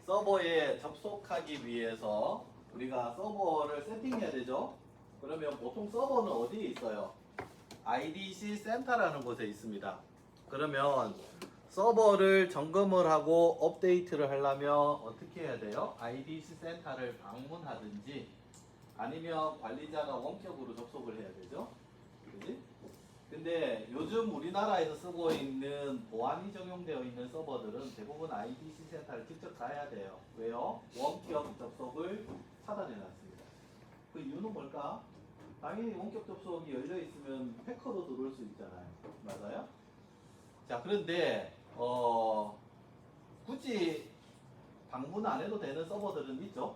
서버에 접속하기 위해서 우리가 서버를 세팅해야 되죠. 그러면 보통 서버는 어디에 있어요? IDC 센터라는 곳에 있습니다. 그러면 서버를 점검을 하고 업데이트를 하려면 어떻게 해야 돼요? IDC 센터를 방문하든지 아니면 관리자가 원격으로 접속을 해야 되죠. 그지? 근데 요즘 우리나라에서 쓰고 있는 보안이 적용되어 있는 서버들은 대부분 IDC 센터를 직접 가야 돼요. 왜요? 원격 접속을 차단해 놨습니다. 그 이유는 뭘까? 당연히 원격 접속이 열려 있으면 해커도 들어올 수 있잖아요. 맞아요? 자, 그런데 굳이 방문 안 해도 되는 서버들은 있죠.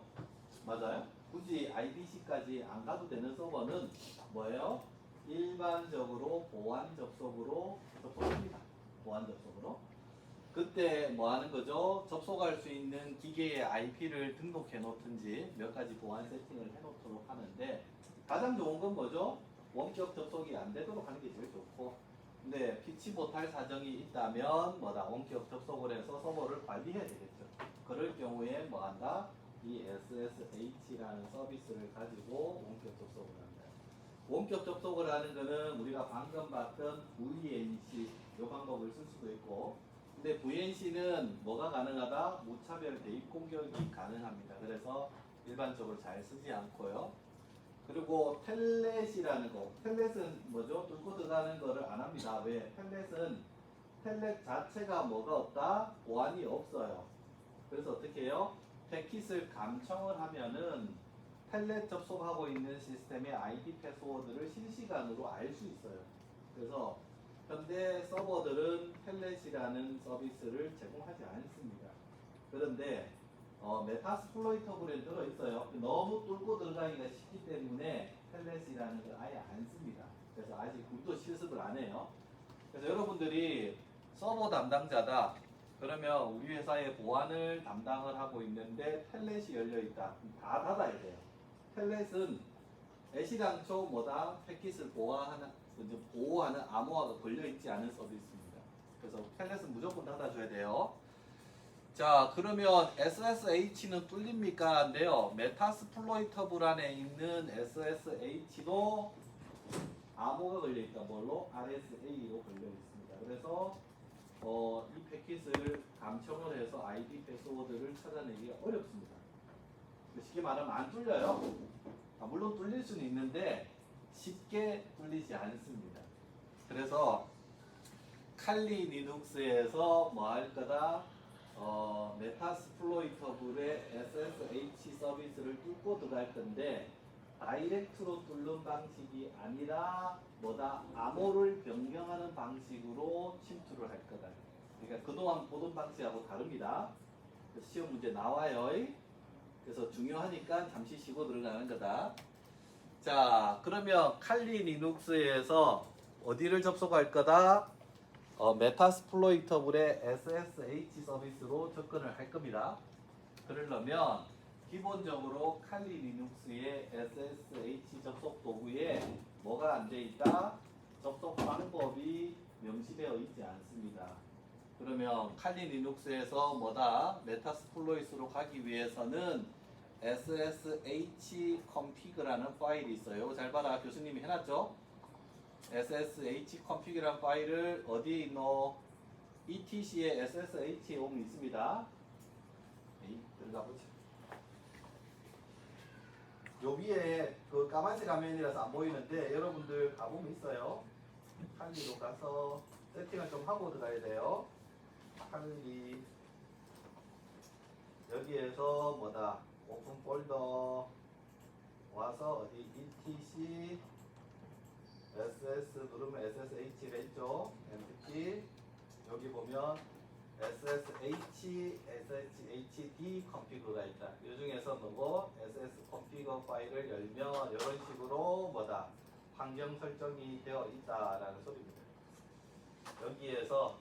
맞아요? 굳이 IDC까지 안 가도 되는 서버는 뭐예요? 일반적으로 보안 접속으로 접속합니다. 보안 접속으로. 그때 뭐 하는 거죠? 접속할 수 있는 기계의 IP를 등록해 놓든지 몇 가지 보안 세팅을 해 놓도록 하는데 가장 좋은 건 뭐죠? 원격 접속이 안 되도록 하는 게 제일 좋고, 근데 피치 못할 사정이 있다면 뭐다? 원격 접속을 해서 서버를 관리해야 되겠죠. 그럴 경우에 뭐 한다? 이 SSH라는 서비스를 가지고 원격 접속을 한다. 원격 접속을 하는 거는 우리가 방금 봤던 VNC 이 방법을 쓸 수도 있고, 근데 VNC는 뭐가 가능하다? 무차별 대입 공격이 가능합니다. 그래서 일반적으로 잘 쓰지 않고요. 그리고 텔넷이라는 거, 텔넷은 뭐죠? 뚫고 들어가는 거를 안 합니다. 왜? 텔넷 자체가 뭐가 없다? 보안이 없어요. 그래서 어떻게 해요? 패킷을 감청을 하면은 텔넷 접속하고 있는 시스템의 ID 패스워드를 실시간으로 알 수 있어요. 그래서 현대 서버들은 텔넷이라는 서비스를 제공하지 않습니다. 그런데 메타스플로이터블에 들어있어요. 너무 뚫고 들어가기가 쉽기 때문에 텔넷이라는 걸 아예 안 씁니다. 그래서 아직 굴도 실습을 안 해요. 그래서 여러분들이 서버 담당자다. 그러면 우리 회사의 보안을 담당을 하고 있는데 텔넷이 열려있다. 다 닫아야 돼요. 텔넷은 애시당초 뭐다? 패킷을 보호하는 암호화가 걸려있지 않은 서비스입니다. 그래서 텔넷은 무조건 닫아줘야 돼요. 자, 그러면 SSH는 뚫립니까? 안돼요. 메타스플로이터블 안에 있는 SSH도 암호가 걸려있다. 뭘로? RSA로 걸려있습니다. 그래서 이 패킷을 감청을 해서 ID 패스워드를 찾아내기가 어렵습니다. 쉽게 말하면 안 뚫려요. 물론 뚫릴 수는 있는데 쉽게 뚫리지 않습니다. 그래서 칼리 리눅스에서 뭐 할 거다? 메타스플로이터블의 SSH 서비스를 뚫고 들어갈 건데 다이렉트로 뚫는 방식이 아니라 뭐다? 암호를 변경하는 방식으로 침투를 할 거다. 그러니까 그동안 보던 방식하고 다릅니다. 시험 문제 나와요. 그래서 중요하니까 잠시 쉬고 들어가는 거다. 자, 그러면 칼리 리눅스에서 어디를 접속할 거다? 메타스플로이터블의 SSH 서비스로 접근을 할 겁니다. 그러려면 기본적으로 칼리 리눅스의 SSH 접속 도구에 뭐가 안 돼 있다? 접속 방법이 명시되어 있지 않습니다. 그러면 칼리 리눅스에서 뭐다? 메타스플로이트로 가기 위해서는 SSH config라는 파일이 있어요. 잘 봐라. 교수님이 해놨죠? SSH config라는 파일을 어디에 있노? ETC에 SSH 옴이 있습니다. 들어가 보자. 요 위에 그 까만색 화면이라서 안 보이는데 여러분들 가보면 있어요. 칼리로 가서 세팅을 좀 하고 들어가야 돼요. 칼리 여기에서 뭐다? 오픈 폴더 와서 어디 ETC SS 누르면 SSH 왼쪽 엔트키 여기 보면 SSH, SHD config가 있다. 이 중에서 뭐고 SS config 파일을 열면 이런 식으로 뭐다? 환경 설정이 되어 있다라는 소리입니다. 여기에서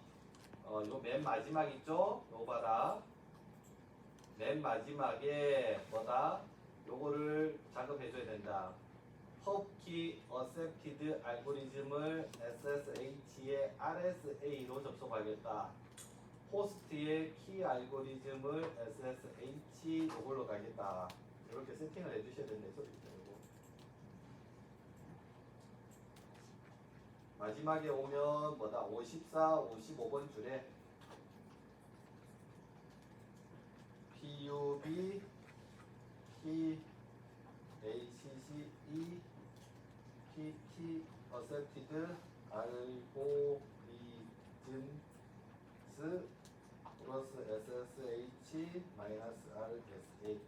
요 맨 마지막 있죠? 요 봐라. 맨 마지막에 뭐다? 요거를 작업해줘야 된다. Public Accepted 알고리즘을 SSH의 RSA로 접속하겠다. 호스트 호스트의 키 알고리즘을 SSH 이걸로 가겠다. 이렇게 세팅을 해주셔야 된다는 소리죠. 이거. 마지막에 오면 뭐다? 54, 55번 줄에 PUB, 키, ACCE, PT, Accepted, 알고리즘스 플러스 SSH 마이너스 RSA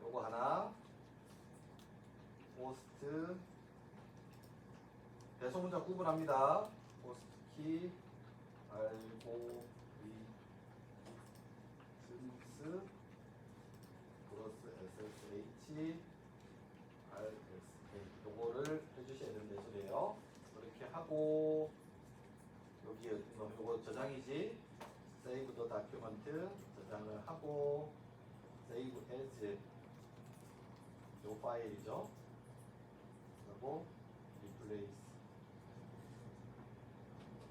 요거 하나 호스트 배소문자 구분합니다. 호스트 키 알고리즘스 플러스 SSH RSA 요거를 해주셔야 된다는 소리예요. 이렇게 하고 여기에 요거 저장이지 Save the document 저장을 하고 Save as 요 파일이죠. 그리고 Replace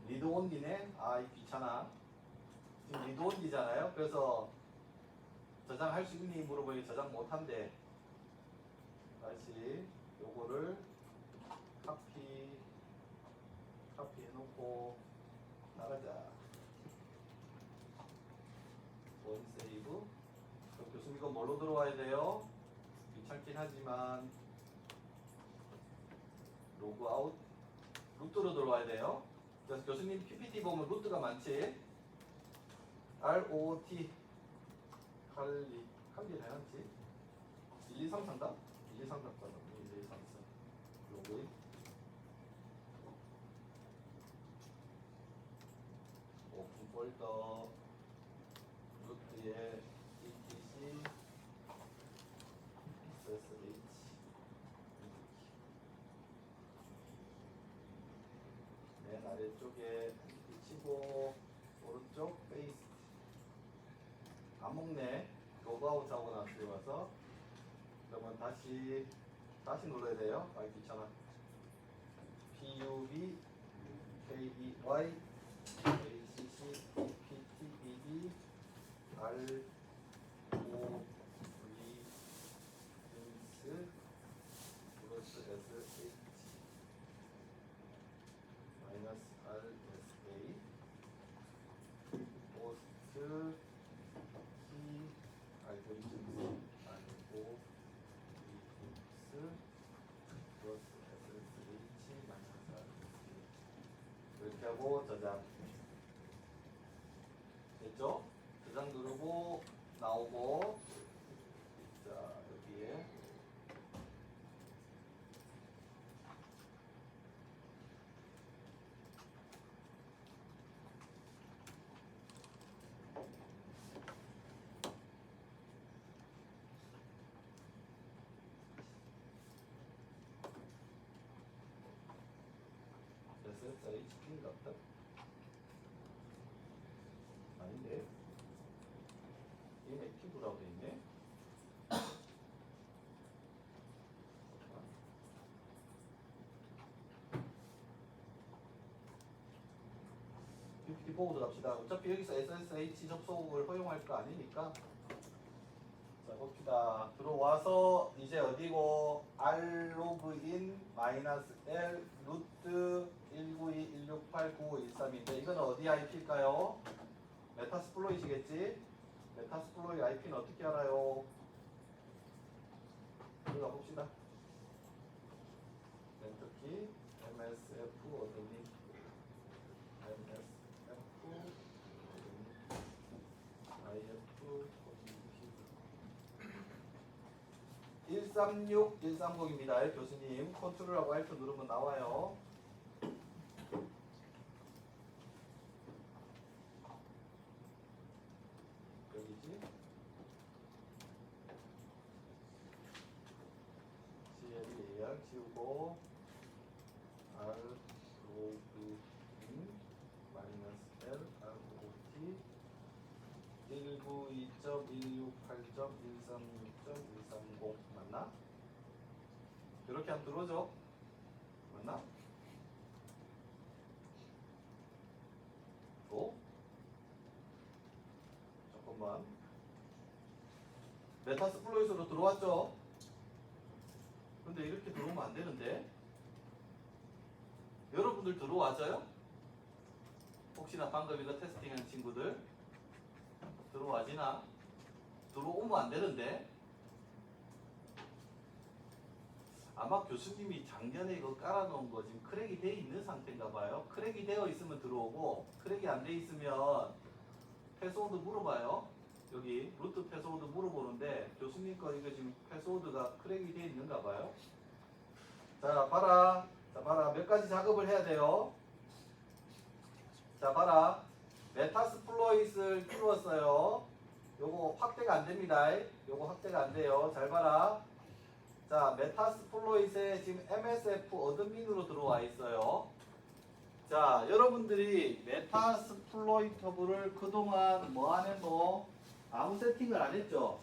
리드 온리네. 아 귀찮아. 지금 리드 온리잖아요. 그래서 저장할 수 있니 물어보니 저장 못한대. 다시 요거를 카피 해놓고 나가자. 원 세이브. 그럼 교수님 이거 뭘로 들어와야 돼요? 귀찮긴 하지만 로그아웃 루트로 들어와야 돼요. 그래서 교수님 PPT 보면 루트가 많지. ROT 칼리를 해놨지. 1, 2, 3, 4인가? 1, 2, 3, 4, 1, 2, 3, 4 로그인 오픈 폴더 루트에 etc ssh 맨 아래쪽에 치고 오른쪽 페이스트 안 먹네. 로그아웃 하고 나서 들어가서 그러면 다시 눌러야 돼요. 아 귀찮아. PUB KEY ACC PTED R O V 플러스 SH 마이너스 RSA 호스트 키 알고리즘스 알고리즘스 플러스 SSH 마이너스 RSA 이렇게 하고 저장 됐죠? 저장 누르고 나오고 자 여기에 SSHP 같다? 아닌데 얘는 액티브라고 돼 있네. PPT 보고 들어갑시다. 어차피 여기서 SSH 접속을 허용할 거 아니니까. 자 봅시다. 들어와서 이제 어디고 R 로그인 마이너스 L 루트 192.168.9513인데 이거는 어디 IP일까요? 메타스플로이시겠지? 메타스플로이 IP는 어떻게 알아요? 들어가 봅시다. 엔터키 MSF 어디니? MSF IF 136, 130입니다. 교수님 컨트롤하고 Alt 누르면 나와요. 여기지? CL 예약 지우고 R 로그인 마이너스 L ROT 192.168.136.130 맞나? 이렇게 하면 들어오죠? 맞나? 또? 잠깐만. 메타스플로이스로 들어왔죠? 근데 이렇게 들어오면 안 되는데. 여러분들 들어와줘요? 혹시나 방금 이거 테스팅한 친구들 들어와지나? 들어오면 안 되는데. 아마 교수님이 작년에 이거 깔아놓은 거 지금 크랙이 돼 있는 상태인가 봐요. 크랙이 되어 있으면 들어오고, 크랙이 안 돼 있으면 패스워드 물어봐요. 여기 루트 패스워드 물어보는데 교수님 거 이거 지금 패스워드가 크랙이 돼 있는가 봐요. 자 봐라. 자 봐라. 몇 가지 작업을 해야 돼요. 자 봐라. 메타스플로잇을 띄웠어요. 요거 확대가 안 됩니다. 요거 확대가 안 돼요. 잘 봐라. 자, 메타스플로잇에 지금 MSF 어드민으로 들어와 있어요. 자, 여러분들이 메타스플로이터블을 그동안 뭐 안 했노? 아무 세팅을 안 했죠?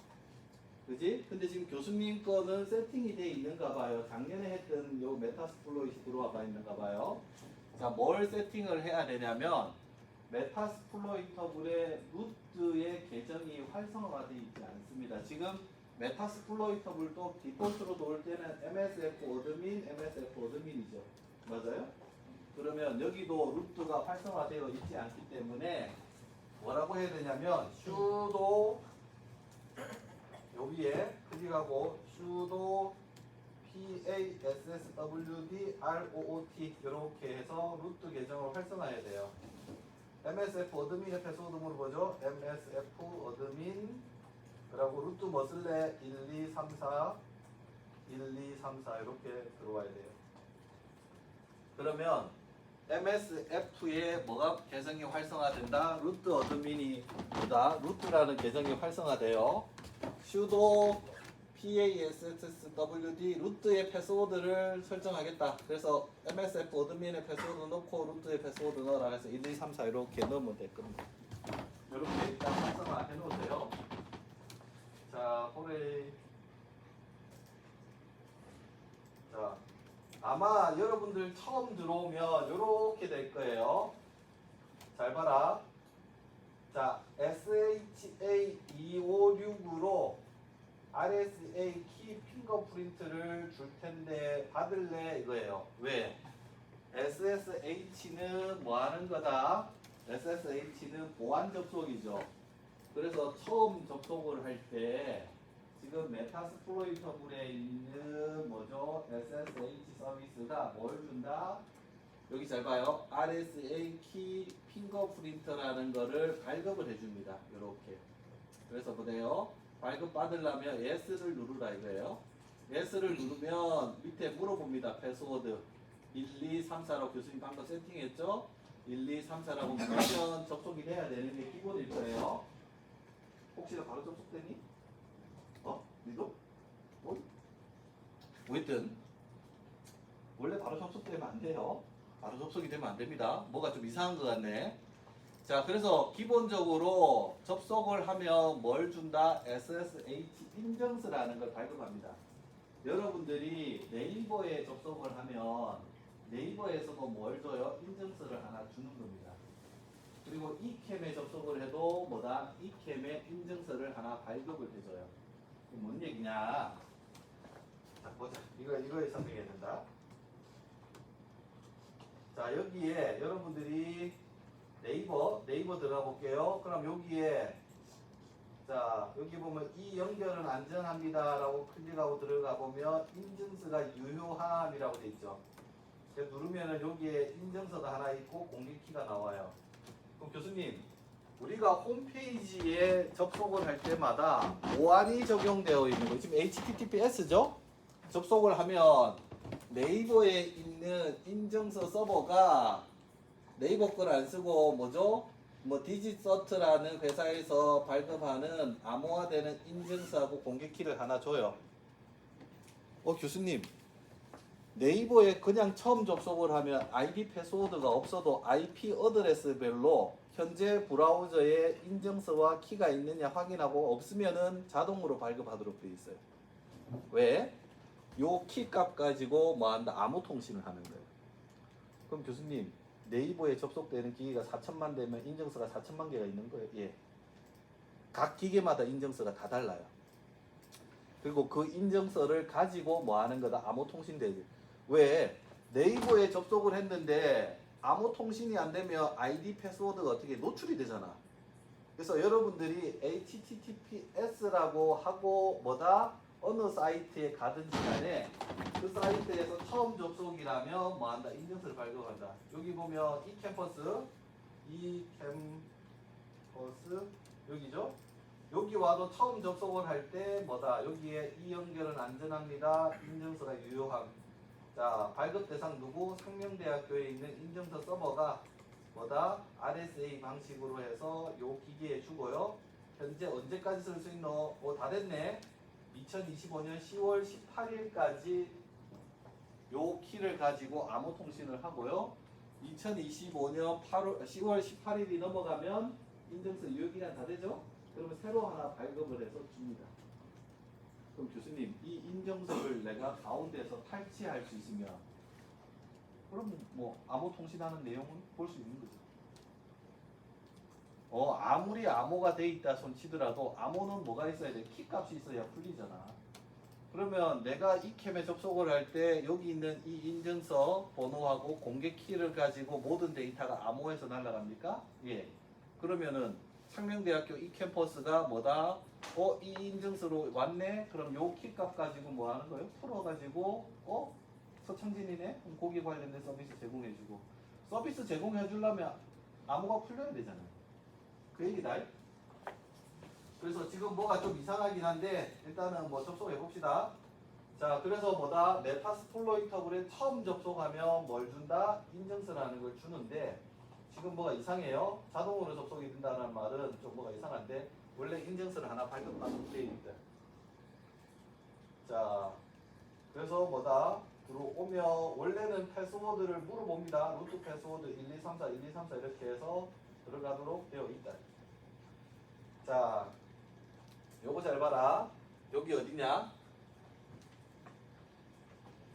그지? 근데 지금 교수님 거는 세팅이 돼 있는가 봐요. 작년에 했던 요 메타스플로잇이 들어와 봐 있는가 봐요. 자, 뭘 세팅을 해야 되냐면 메타스플로이터블의 루트의 계정이 활성화가 되어 있지 않습니다. 지금 메타스플로이터블도 디폴트로 놓을 때는 MSF 어드민, MSF 어드민이죠. 맞아요? 그러면 여기도 루트가 활성화되어 있지 않기 때문에 뭐라고 해야 되냐면 sudo 여기에 클릭하고 sudo passwd root 이렇게 해서 루트 계정을 활성화해야 돼요. MSF 어드민의 패스워드 물어보죠. MSF 어드민 그리고 루트 뭐 쓸래? 1234 1234 이렇게 들어와야 돼요. 그러면 MSF에 뭐가 계정이 활성화된다? 루트 어드민이 뭐다? 루트라는 계정이 활성화돼요. sudo passwd 루트의 패스워드를 설정하겠다. 그래서 MSF 어드민의 패스워드 넣고 루트의 패스워드 넣어라. 그래서 1234 이렇게 넣으면 될 겁니다. 이렇게 일단 활성화 해놓으세요. 자, 호레이. 자, 아마 여러분들 처음 들어오면 이렇게 될 거예요. 잘 봐라. 자, SHA256으로 RSA 키 핑거프린트를 줄 텐데 받을래 이거예요. 왜? SSH는 뭐 하는 거다? SSH는 보안 접속이죠. 그래서 처음 접속을 할 때 지금 메타스플로이터블에 있는 뭐죠? SSH 서비스가 뭘 준다? 여기 잘 봐요. RSA 키 핑거프린트라는 거를 발급을 해줍니다. 이렇게. 그래서 보세요. 발급 받으려면 S를 누르라 이거예요. S를 누르면 밑에 물어봅니다. 패스워드 1234라고 교수님 방금 세팅했죠? 1234라고 누르면 접속이 돼야 되는 게 기본일 거예요. 혹시나 바로 접속되니? 니도? 뭐든 원래 바로 접속되면 안 돼요. 바로 접속이 되면 안 됩니다. 뭐가 좀 이상한 것 같네. 자, 그래서 기본적으로 접속을 하면 뭘 준다? SSH 인증서라는 걸 발급합니다. 여러분들이 네이버에 접속을 하면 네이버에서도 뭘 줘요? 인증서를 하나 주는 겁니다. 그리고 이캠에 접속을 해도 뭐다? 이캠에 인증서를 하나 발급을 해줘요. 이게 뭔 얘기냐? 자, 보자. 이거에 설명해야 된다. 자, 여기에 여러분들이 네이버 들어가 볼게요. 그럼 여기에 자, 여기 보면 이 연결은 안전합니다 라고 클릭하고 들어가 보면 인증서가 유효함이라고 돼 있죠. 누르면은 여기에 인증서가 하나 있고 공개키가 나와요. 그럼 교수님, 우리가 홈페이지에 접속을 할 때마다 보안이 적용되어 있는 거 지금 HTTPS죠? 접속을 하면 네이버에 있는 인증서 서버가 네이버 걸 안 쓰고 뭐죠? 뭐 디지서트라는 회사에서 발급하는 암호화되는 인증서하고 공개키를 하나 줘요. 교수님, 네이버에 그냥 처음 접속을 하면 IP 패스워드가 없어도 IP 어드레스별로 현재 브라우저에 인증서와 키가 있느냐 확인하고 없으면은 자동으로 발급하도록 되어 있어요. 왜? 요 키 값 가지고 뭐 한다? 암호 통신을 하는 거예요. 그럼 교수님, 네이버에 접속되는 기기가 4천만 되면 인증서가 4천만 개가 있는 거예요. 예. 각 기계마다 인증서가 다 달라요. 그리고 그 인증서를 가지고 뭐 하는 거다? 암호통신 대지. 왜? 네이버에 접속을 했는데 암호통신이 안 되면 아이디 패스워드가 어떻게 노출이 되잖아. 그래서 여러분들이 HTTPS라고 하고 뭐다? 어느 사이트에 가든지 간에 그 사이트에서 처음 접속이라면 뭐 한다? 인증서를 발급한다. 여기 보면 이캠퍼스 여기죠? 여기 와도 처음 접속을 할 때 뭐다? 여기에 이 연결은 안전합니다. 인증서가 유효함. 자, 발급 대상 누구? 상명대학교에 있는 인증서 서버가 뭐다? RSA 방식으로 해서 요 기기에 주고요. 현재 언제까지 쓸 수 있노? 다 됐네. 2025년 10월 18일까지 요 키를 가지고 암호 통신을 하고요. 2025년 10월 18일이 넘어가면 인증서 유효기간 다 되죠? 그러면 새로 하나 발급을 해서 줍니다. 그럼 교수님, 이 인증서를 내가 가운데서 탈취할 수 있으면 그럼 뭐 암호 통신하는 내용은 볼 수 있는 거죠. 아무리 암호가 돼 있다 손치더라도 암호는 뭐가 있어야 돼? 키 값이 있어야 풀리잖아. 그러면 내가 이 캠에 접속을 할 때 여기 있는 이 인증서 번호하고 공개 키를 가지고 모든 데이터가 암호에서 날아갑니까? 예. 그러면은 상명대학교 이 캠퍼스가 뭐다? 이 인증서로 왔네? 그럼 요 키 값 가지고 뭐 하는 거예요? 풀어가지고 서창진이네? 그럼 거기 관련된 서비스 제공해주고 서비스 제공해주려면 암호가 풀려야 되잖아요. 그 얘기다. 그래서 지금 뭐가 좀 이상하긴 한데 일단은 뭐 접속해 봅시다. 자, 그래서 뭐다? 메타스플로이터블에 처음 접속하면 뭘 준다? 인증서라는 걸 주는데 지금 뭐가 이상해요? 자동으로 접속이 된다는 말은 좀 뭐가 이상한데 원래 인증서를 하나 발급받는 게 있다. 자, 그래서 뭐다? 들어오면 원래는 패스워드를 물어봅니다. 루트 패스워드 1234 1234 이렇게 해서 들어가도록 되어 있다. 자, 요거 잘 봐라. 여기 어디냐?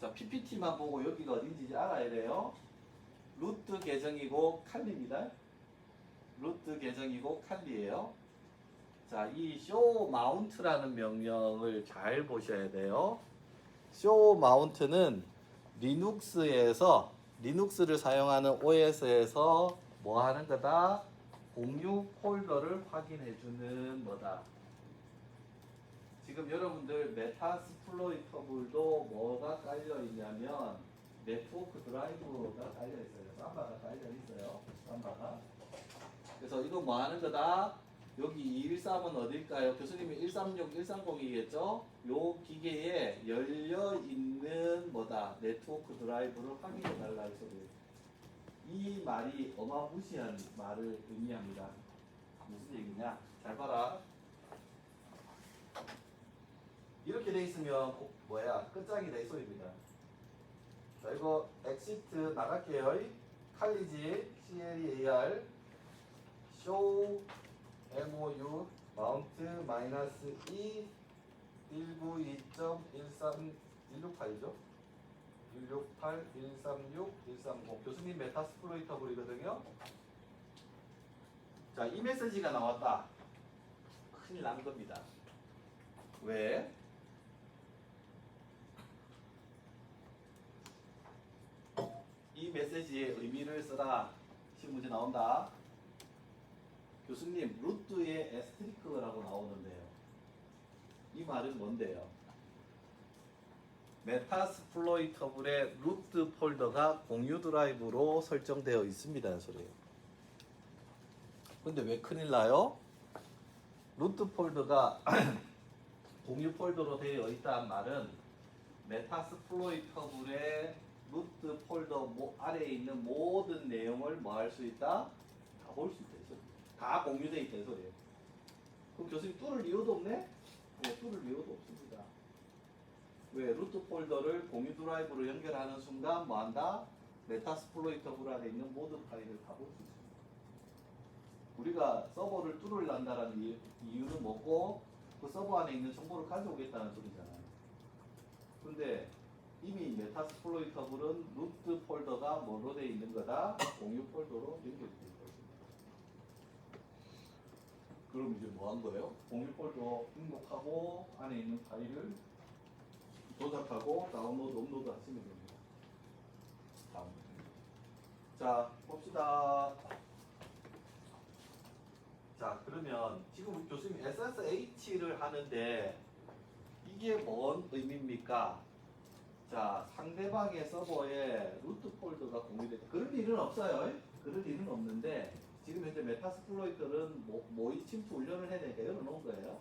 자, PPT만 보고 여기가 어딘지 알아야 돼요. 루트 계정이고 칸리입니다. 루트 계정이고 칸리예요. 자, 이 show mount라는 명령을 잘 보셔야 돼요. show mount는 리눅스를 사용하는 OS에서 뭐 하는 거다? 공유 폴더를 확인해 주는 뭐다? 지금 여러분들 메타스플로이터블도 뭐가 깔려 있냐면 네트워크 드라이브가 깔려 있어요. 삼바가 깔려 있어요. 삼바가. 그래서 이거 뭐 하는 거다? 여기 213은 어딜까요? 교수님이 136, 130이겠죠? 요 기계에 열려 있는 뭐다? 네트워크 드라이브를 확인해 달라 해서 이 말이 어마무시한 말을 의미합니다. 무슨 얘기냐? 잘 봐라. 이렇게 돼 있으면 끝장이 내 소리입니다. 자, 이거 엑시트 나갈게요. 칼리지 CLEAR show MOU 마운트 마이너스 2 192.13168이죠. 168, 136, 130 교수님 메타스플로이터블이거든요. 자, 이 메시지가 나왔다. 큰일 난 겁니다. 왜? 이 메시지의 의미를 써라. 시험 문제 나온다. 교수님, 루트에 에스트리크라고 나오는데요. 이 말은 뭔데요? 메타스플로이터블의 루트 폴더가 공유 드라이브로 설정되어 있습니다는 소리예요. 근데 왜 큰일 나요? 루트 폴더가 공유 폴더로 되어 있다는 말은 메타스플로이터블의 루트 폴더 아래에 있는 모든 내용을 뭐 할 수 있다? 다 볼 수 있다. 다 공유되어 있다. 이 소리예요. 그럼 교수님 뚫을 이유도 없네? 네, 뚫을 이유도 없습니다. 왜? 루트 폴더를 공유 드라이브로 연결하는 순간 뭐 한다? 메타스플로이터블 안에 있는 모든 파일을 다 볼 수 있습니다. 우리가 서버를 뚫으려한다는 이유는 뭐고 그 서버 안에 있는 정보를 가져오겠다는 소리잖아요. 그런데 이미 메타스플로이터블은 루트 폴더가 뭐로 되어 있는 거다? 공유 폴더로 연결되어 있습니다. 그럼 이제 뭐 한 거예요? 공유 폴더 등록하고 안에 있는 파일을 조작하고 다운로드, 업로드 하시면 됩니다. 다음. 자, 봅시다. 자, 그러면 지금 교수님 SSH를 하는데 이게 뭔 의미입니까? 자, 상대방의 서버에 루트 폴더가 공유됐다. 그럴 일은 없어요. 그럴 일은 없는데 지금 현재 메타스플로이터는 모의 침투 훈련을 해야 되니까 열어놓은 거예요.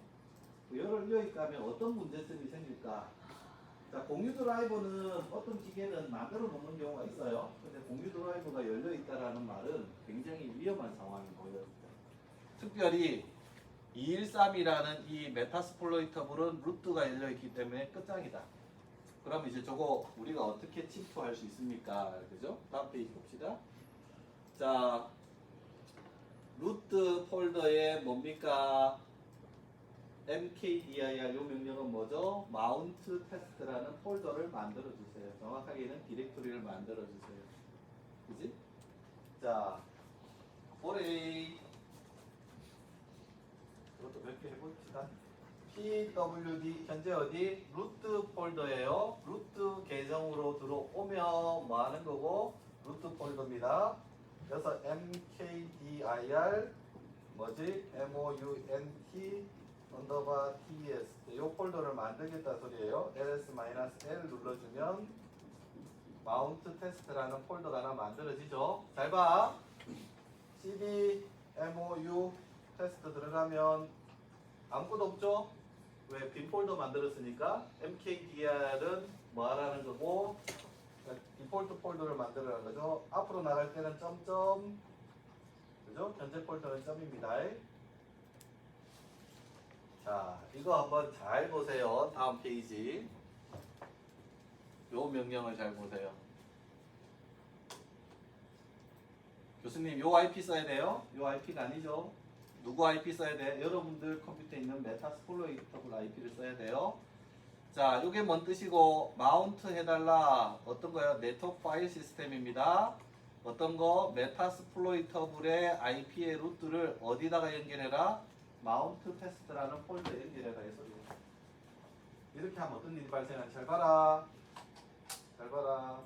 여기까 하면 어떤 문제점이 생길까? 자, 공유 드라이버는 어떤 기계는 만들어 놓는 경우가 있어요. 근데 공유 드라이버가 열려 있다라는 말은 굉장히 위험한 상황이 보여요. 특별히 213이라는 이 메타스플로이터물은 루트가 열려 있기 때문에 끝장이다. 그럼 이제 저거 우리가 어떻게 침투할 수 있습니까? 그죠? 다음 페이지 봅시다. 자, 루트 폴더에 뭡니까? mkdir 요 명령은 뭐죠? 마운트 테스트라는 폴더를 만들어 주세요. 정확하게는 디렉토리를 만들어 주세요. 그지? 자, 올해 이것도 몇 개 해봅시다. pwd 현재 어디? 루트 폴더예요. 루트 계정으로 들어오면 뭐 하는 거고? 루트 폴더입니다. 그래서 mkdir 뭐지? mount 언더바 ts 이 폴더를 만들겠다 소리예요. ls-l 눌러주면 마운트 테스트라는 폴더가 하나 만들어지죠. 잘 봐. cd mou 테스트 들어가면 아무것도 없죠? 왜? 빈 폴더 만들었으니까 mkdir은 뭐 하라는 거고 디폴트 폴더를 만들라는 거죠. 앞으로 나갈 때는 점점 그죠? 현재 폴더는 점입니다. 자, 이거 한번 잘 보세요. 다음 페이지. 요 명령을 잘 보세요. 교수님, 요 IP 써야 돼요? 요 IP가 아니죠? 누구 IP 써야 돼? 여러분들 컴퓨터에 있는 메타스플로이터블 IP를 써야 돼요. 자, 요게 뭔 뜻이고, 마운트 해달라. 어떤 거요? 네트워크 파일 시스템입니다. 어떤 거? 메타스플로이터블의 IP의 루트를 어디다가 연결해라? 마운트 테스트라는 폴더에 연결해라. 이 소리예요. 이렇게 하면 어떤 일이 발생하는지 잘 봐라. 잘 봐라.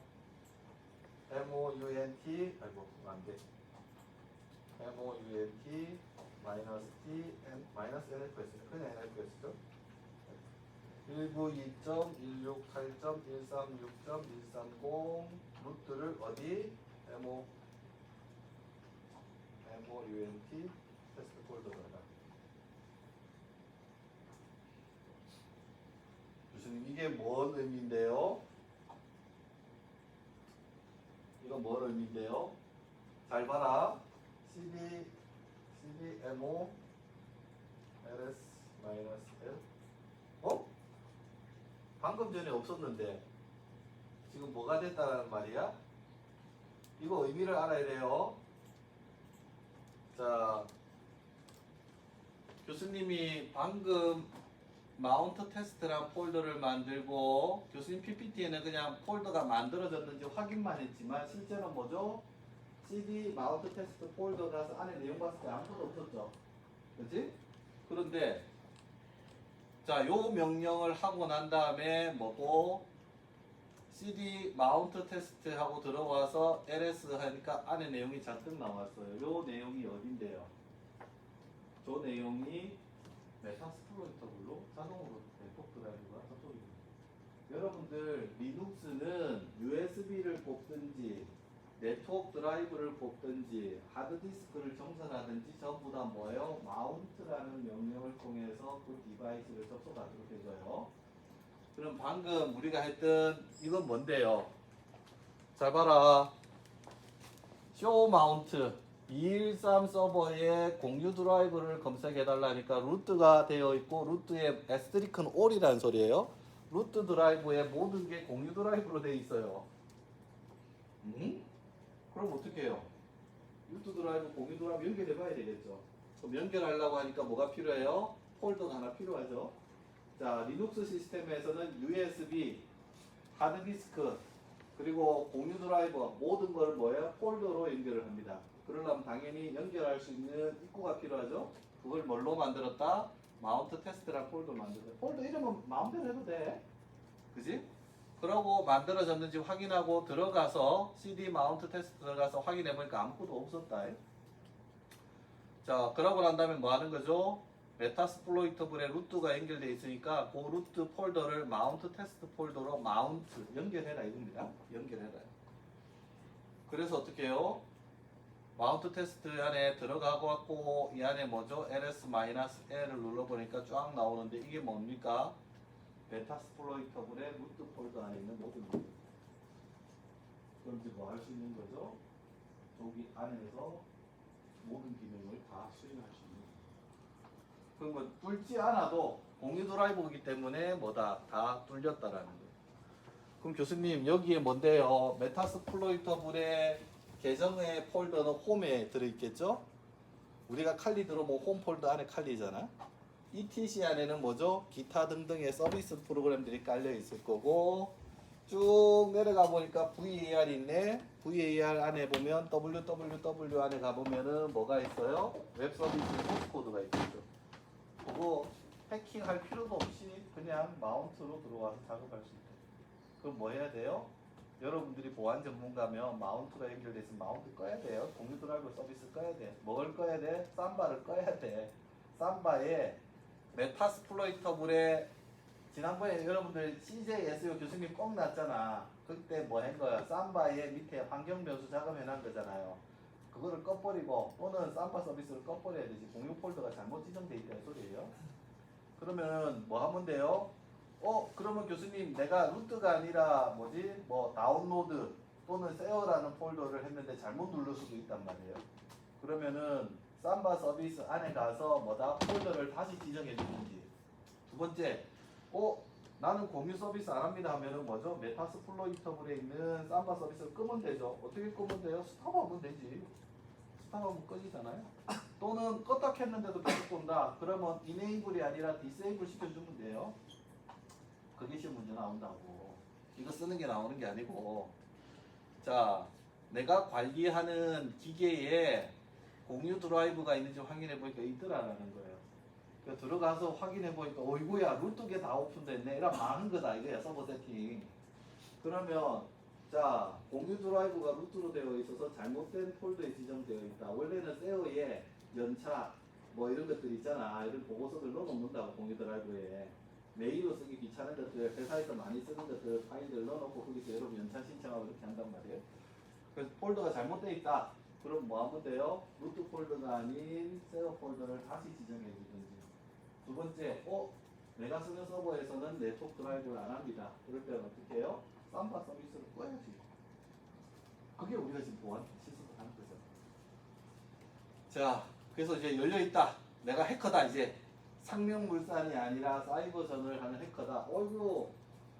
MOUNT, 아이고, 안 돼. MOUNT 마이너스 T, 마이너스 NFS. 그냥 NFS죠. 192.168.136.130 루트를 어디? MOUNT 테스트 폴더다. 교수님, 이게 뭔 의미인데요? 이건 뭔 의미인데요? 잘 봐라. CDMO LS-L 어? 방금 전에 없었는데 지금 뭐가 됐다는 말이야? 이거 의미를 알아야 돼요. 자, 교수님이 방금 마운트 테스트란 폴더를 만들고 교수님 PPT에는 그냥 폴더가 만들어졌는지 확인만 했지만 실제로 뭐죠? CD 마운트 테스트 폴더 가서 안에 내용 봤을 때 아무것도 없었죠. 그렇지? 그런데 자, 요 명령을 하고 난 다음에 뭐고 CD 마운트 테스트 하고 들어와서 ls 하니까 안에 내용이 잔뜩 나왔어요. 요 내용이 어딘데요? 저 내용이 메타스플로이터블로 자동으로 네트워크 드라이브가 접속이 됩니다. 여러분들 리눅스는 USB를 뽑든지 네트워크 드라이브를 뽑든지 하드디스크를 정선하든지 전부 다 뭐예요? 마운트라는 명령을 통해서 그 디바이스를 접속하도록 해줘요. 그럼 방금 우리가 했던 이건 뭔데요? 잘 봐라. 쇼 마운트 213 서버에 공유 드라이브를 검색해달라니까 루트가 되어 있고 루트에 에스트리큰 all이라는 소리예요. 루트 드라이브에 모든 게 공유 드라이브로 되어 있어요. 그럼 어떻게 해요? 루트 드라이브, 공유 드라이브 연결해 봐야 되겠죠. 그럼 연결하려고 하니까 뭐가 필요해요? 폴더가 하나 필요하죠. 자, 리눅스 시스템에서는 USB, 하드디스크, 그리고 공유 드라이버 모든 걸 뭐예요? 폴더로 연결을 합니다. 그러려면 당연히 연결할 수 있는 입구가 필요하죠. 그걸 뭘로 만들었다? 마운트 테스트라는 폴더 만들었다. 폴더 이름은 마음대로 해도 돼. 그지? 그러고 만들어졌는지 확인하고 들어가서 CD 마운트 테스트 들어가서 확인해 보니까 아무것도 없었다. 자, 그러고 난 다음에 뭐 하는 거죠? 메타스플로이터블에 루트가 연결되어 있으니까 그 루트 폴더를 마운트 테스트 폴더로 마운트 연결해라 이겁니다. 연결해라. 그래서 어떻게 해요? 마운트 테스트 안에 들어가고 왔고 이 안에 뭐죠? ls-l을 눌러보니까 쫙 나오는데 이게 뭡니까? 메타스플로이터블의 루트 폴더 안에 있는 모든 것들. 그럼 이제 뭐 할 수 있는 거죠? 저기 안에서 모든 기능을 다 수행할 수 있는. 그러면 뚫지 않아도 공유 드라이브이기 때문에 뭐다? 다 뚫렸다라는 거예요. 그럼 교수님 여기에 뭔데요? 메타스플로이터블의 계정의 폴더는 홈에 들어있겠죠? 우리가 칼리 들어보면 홈 폴더 안에 칼리잖아. ETC 안에는 뭐죠? 기타 등등의 서비스 프로그램들이 깔려 있을 거고 쭉 내려가 보니까 VAR 있네. VAR 안에 보면 www 안에 가보면은 뭐가 있어요? 웹 서비스 소스 코드가 있겠죠. 그거 해킹할 필요도 없이 그냥 마운트로 들어와서 작업할 수 있다. 그럼 뭐 해야 돼요? 여러분들이 보안 전문가면 마운트가 연결돼서 마운트 꺼야 돼요. 공유 드라이브 서비스 꺼야 돼. 뭘 꺼야 돼? 삼바를 꺼야 돼. 삼바에 메타스플로이터블에 지난번에 여러분들 CJSU 교수님 꼭 났잖아. 그때 뭐 한 거야? 삼바에 밑에 환경 변수 작업해 놓은 거잖아요. 그거를 꺼버리고 또는 삼바 서비스를 꺼버려야 되지. 공유 폴더가 잘못 지정돼 있다는 소리예요. 그러면 뭐 하면 돼요? 그러면 교수님 내가 루트가 아니라 뭐지? 뭐 다운로드 또는 세어라는 폴더를 했는데 잘못 누를 수도 있단 말이에요. 그러면은 삼바 서비스 안에 가서 뭐다? 폴더를 다시 지정해 주는지. 두 번째, 나는 공유 서비스 안 합니다 하면은 뭐죠? 메타스플로이터블에 있는 삼바 서비스를 끄면 되죠. 어떻게 끄면 돼요? 스탑하면 되지. 스탑하면 꺼지잖아요. 또는 껐다 켰는데도 계속 본다. 그러면 이네이블이 아니라 디세이블 시켜주면 돼요. 그게 시험 문제 나온다고. 이거 쓰는 게 나오는 게 아니고. 자, 내가 관리하는 기계에 공유 드라이브가 있는지 확인해 보니까 있더라라는 거예요. 그러니까 들어가서 확인해 보니까 어이구야 루트게 다 오픈됐네. 이런 많은 거다 이거야 서버 세팅. 그러면 자 공유 드라이브가 루트로 되어 있어서 잘못된 폴더에 지정되어 있다. 원래는 세어에 연차 뭐 이런 것들 있잖아. 이런 보고서들 넣어놓는다고 공유 드라이브에. 메일로 쓰기 귀찮은 것들, 회사에서 많이 쓰는 것들 파일들 넣어놓고 거기서 여러분 연차 신청하고 이렇게 한단 말이에요. 그래서 폴더가 잘못되어 있다. 그럼 뭐 하면 돼요? 루트 폴더가 아닌 세어 폴더를 다시 지정해 주든지. 두 번째, 내가 쓰는 서버에서는 네트워크 드라이브를 안 합니다. 그럴 때는 어떻게 해요? 삼바 서비스를 꺼야지. 그게 우리가 지금 보안 시스템을 하는 거죠. 자, 그래서 이제 열려있다. 내가 해커다 이제. 상명물산이 아니라 사이버전을 하는 해커다. 어이구,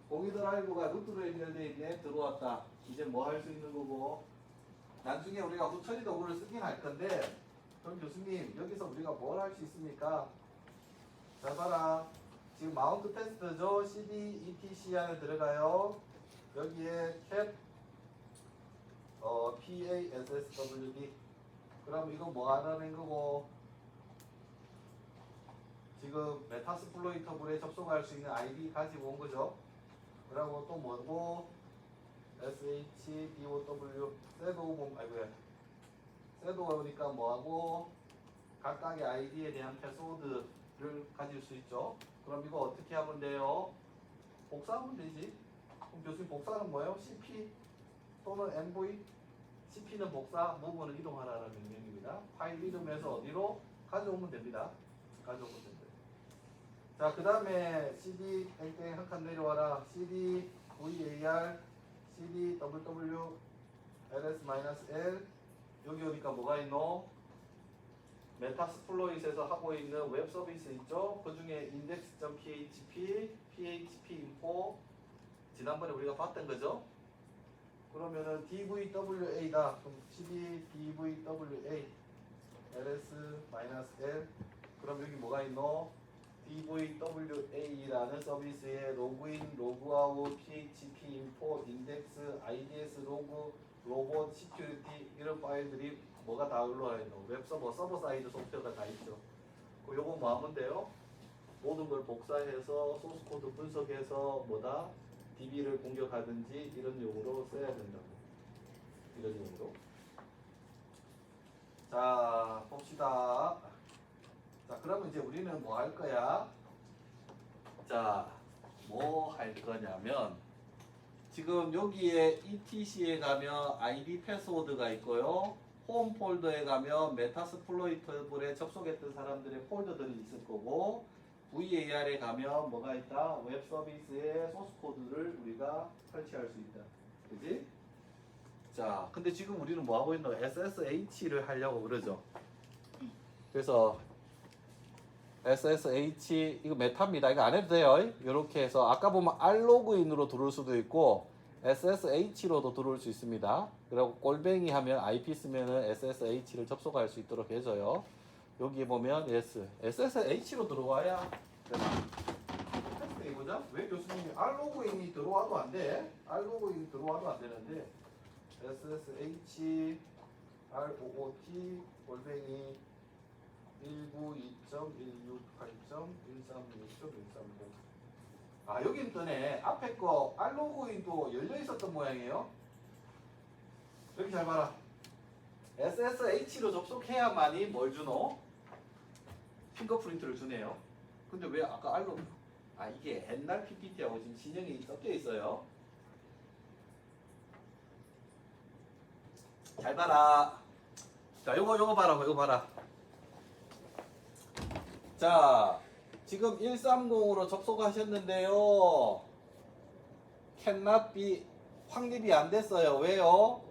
공유 드라이브가 루트로 연결되어 있네. 들어왔다. 이제 뭐 할 수 있는 거고. 나중에 우리가 후처리 도구를 쓰긴 할 건데, 그럼 교수님, 여기서 우리가 뭘 할 수 있습니까? 잘 봐라. 지금 마운트 테스트죠. CD, ETC 안에 들어가요. 여기에 cat, PASSWD. 그럼 이거 뭐 하라는 거고? 지금 메타스플로이터블에 접속할 수 있는 아이디 가지고 온 거죠. 그리고 또 뭐고? SHDOW, 셋도 오니까 뭐하고? 각각의 아이디에 대한 패스워드를 가질 수 있죠. 그럼 이거 어떻게 하면 돼요? 복사하면 되지. 그럼 교수님 복사는 뭐예요? CP 또는 MV? CP는 복사, move는 이동하라는 명령입니다. 파일 이름에서 어디로? 가져오면 됩니다. 가져오면 됩니다. 자, 그 다음에 CD 땡땡 한 칸 내려와라. CD VAR, CD WW, LS-L 여기 오니까 뭐가 있노? 메타스플로잇에서 하고 있는 웹 서비스 있죠? 그 중에 index.php, php-info 지난번에 우리가 봤던 거죠? 그러면은 DVWA다. 그럼 CD DVWA LS-L 그럼 여기 뭐가 있노? DVWA라는 서비스에 로그인, 로그아웃, PHP, 인포, 인덱스, IDS, 로그, 로봇, 시큐리티 이런 파일들이 뭐가 다 올라와 있노? 웹서버, 서버 사이드 소프트웨어가 다 있죠. 요거 뭐 하면 돼요? 모든 걸 복사해서 소스 코드 분석해서 뭐다? DB를 공격하든지 이런 용으로 써야 된다고. 이런 용으로. 자, 봅시다. 자, 그러면 이제 우리는 뭐 할 거야? 자, 뭐 할 거냐면 지금 여기에 ETC에 가면 ID 패스워드가 있고요. 홈 폴더에 가면 메타스플로이터블에 접속했던 사람들의 폴더들이 있을 거고 VAR에 가면 뭐가 있다? 웹 서비스의 소스 코드를 우리가 설치할 수 있다. 그지? 자, 근데 지금 우리는 뭐 하고 있노? SSH를 하려고 그러죠. 그래서 SSH 이거 메타입니다. 이거 안 해도 돼요. 이렇게 해서 아까 보면 R로그인으로 들어올 수도 있고 SSH로도 들어올 수 있습니다. 그리고 꼴뱅이 하면 IP 쓰면은 SSH를 접속할 수 있도록 해줘요. 여기 보면 SSH로 들어와야 되나? 테스트 해보자. 왜 교수님이 R로그인이 들어와도 안 돼? R로그인이 들어와도 안 되는데 SSH ROOT 꼴뱅이 192.168.136.130. 아, 여긴 뜨네. 앞에 거 R로그인도 열려 있었던 모양이에요. 여기 잘 봐라. SSH로 접속해야만이 뭘 주노? 핑거프린트를 주네요. 근데 왜 아까 R로그? 아, 이게 옛날 PPT하고 지금 진영이 섞여 있어요. 잘 봐라. 자, 요거 봐라. 이거 봐라. 자, 지금 130으로 접속하셨는데요. cannot be 확립이 안 됐어요. 왜요?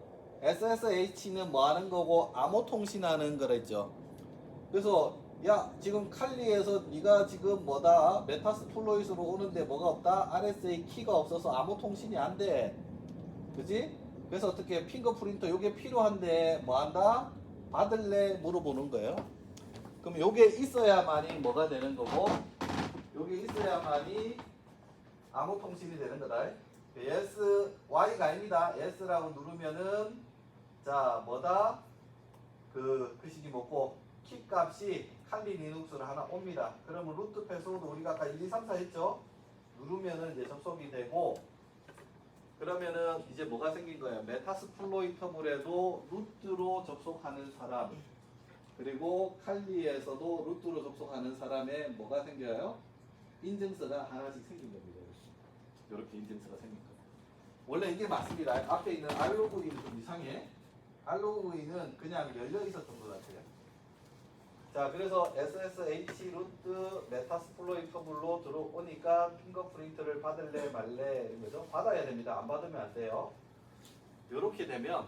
SSH는 뭐 하는 거고 암호 통신하는 거랬죠. 그래서 야, 지금 칼리에서 네가 지금 뭐다? 메타스플로잇으로 오는데 뭐가 없다? RSA 키가 없어서 암호 통신이 안 돼. 그지? 그래서 어떻게 핑거프린터 요게 필요한데 뭐 한다? 받을래? 물어보는 거예요. 그럼 요게 있어야만이 뭐가 되는 거고 요게 있어야만이 암호 통신이 되는 거다. S, Y가 아닙니다. S라고 누르면은 자 뭐다? 그 시기 뭐고 키 값이 칼리 리눅스로 하나 옵니다. 그러면 루트 패스워드 우리가 아까 1, 2, 3, 4 했죠? 누르면은 이제 접속이 되고 그러면은 이제 뭐가 생긴 거예요? 메타스플로이터블에도 루트로 접속하는 사람 그리고 칼리에서도 루트로 접속하는 사람의 뭐가 생겨요? 인증서가 하나씩 생긴 겁니다. 이렇게 인증서가 생긴 겁니다. 원래 이게 맞습니다. 앞에 있는 R로그인은 좀 이상해. R로그인은 그냥 열려 있었던 것 같아요. 자, 그래서 SSH 루트 메타스플로이터블로 들어오니까 핑거프린트를 받을래 말래 이런 거죠. 받아야 됩니다. 안 받으면 안 돼요. 이렇게 되면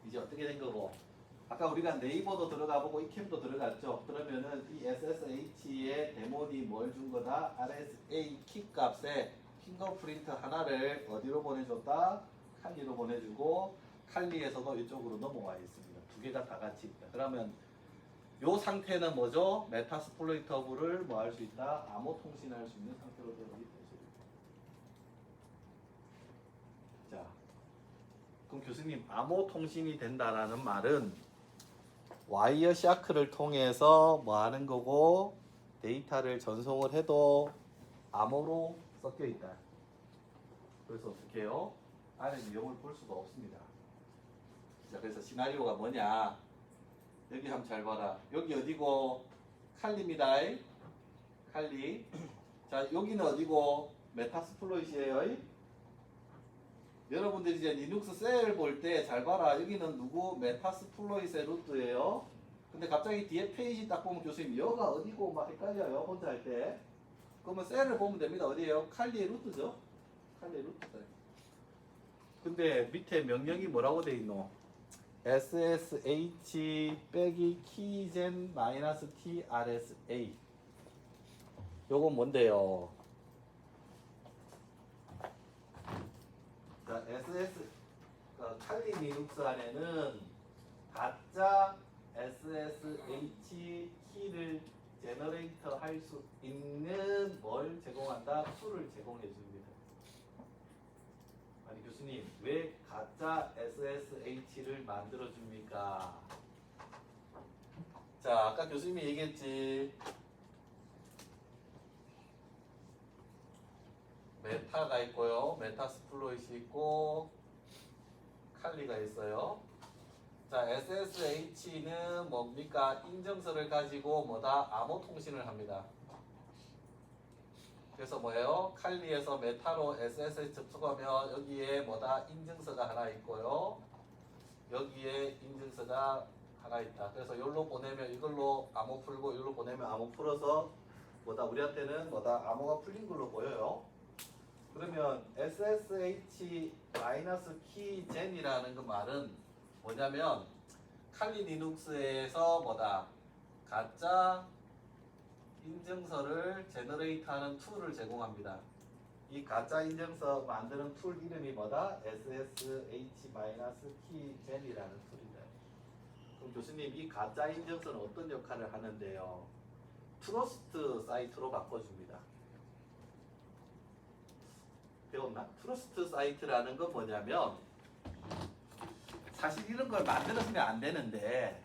이제 어떻게 된 거고? 아까 우리가 네이버도 들어가 보고 이캠도 들어갔죠. 그러면은 이 SSH의 데몬이 뭘 준 거다? RSA 키 값에 핑거프린트 하나를 어디로 보내줬다? 칼리로 보내주고 칼리에서도 이쪽으로 넘어와 있습니다. 두 개가 다 같이 있다. 그러면 요 상태는 뭐죠? 메타스플로이터블을 뭐 할 수 있다? 암호 통신할 수 있는 상태로 되어 있다. 자, 그럼 교수님 암호 통신이 된다라는 말은 와이어 샤크를 통해서 뭐 하는 거고 데이터를 전송을 해도 암호로 섞여 있다. 그래서 어떻게 해요? 안에 내용을 볼 수가 없습니다. 자, 그래서 시나리오가 뭐냐? 여기 한번 잘 봐라. 여기 어디고? 칼리입니다. 칼리. 자, 여기는 어디고? 메타스플로잇이에요. 여러분들이 이제 리눅스 셀 볼 때 잘 봐라. 여기는 누구? 메타스플로잇의 루트예요. 근데 갑자기 뒤에 페이지 딱 보면 교수님 여가 어디고 막 헷갈려요. 혼자 할 때. 그러면 셀을 보면 됩니다. 어디예요? 칼리의 루트죠. 칼리의 루트다. 근데 밑에 명령이 뭐라고 돼 있노? SSH 빼기 키젠 마이너스 TRSA. 요건 뭔데요? 자, 칼리 리눅스 안에는 가짜 SSH 키를 제너레이터 할 수 있는 뭘 제공한다? 수를 제공해 줍니다. 아니 교수님 왜 가짜 SSH를 만들어 줍니까? 자, 아까 교수님이 얘기했지. 메타가 있고요. 메타스플로잇이 있고 칼리가 있어요. 자, SSH는 뭡니까? 인증서를 가지고 뭐다? 암호 통신을 합니다. 그래서 뭐예요? 칼리에서 메타로 SSH 접속하면 여기에 뭐다? 인증서가 하나 있고요. 여기에 인증서가 하나 있다. 그래서 여기로 보내면 이걸로 암호 풀고 여기로 보내면 암호 풀어서 뭐다? 우리한테는 뭐다? 암호가 풀린 걸로 보여요. 그러면 SSH-keygen이라는 그 말은 뭐냐면 칼리 리눅스에서 뭐다? 가짜 인증서를 제너레이트하는 툴을 제공합니다. 이 가짜 인증서 만드는 툴 이름이 뭐다? SSH-keygen이라는 툴이다. 그럼 교수님 이 가짜 인증서는 어떤 역할을 하는데요? 트러스트 사이트로 바꿔줍니다. 배웠나? 트러스트 사이트라는 건 뭐냐면 사실 이런 걸 만들었으면 안 되는데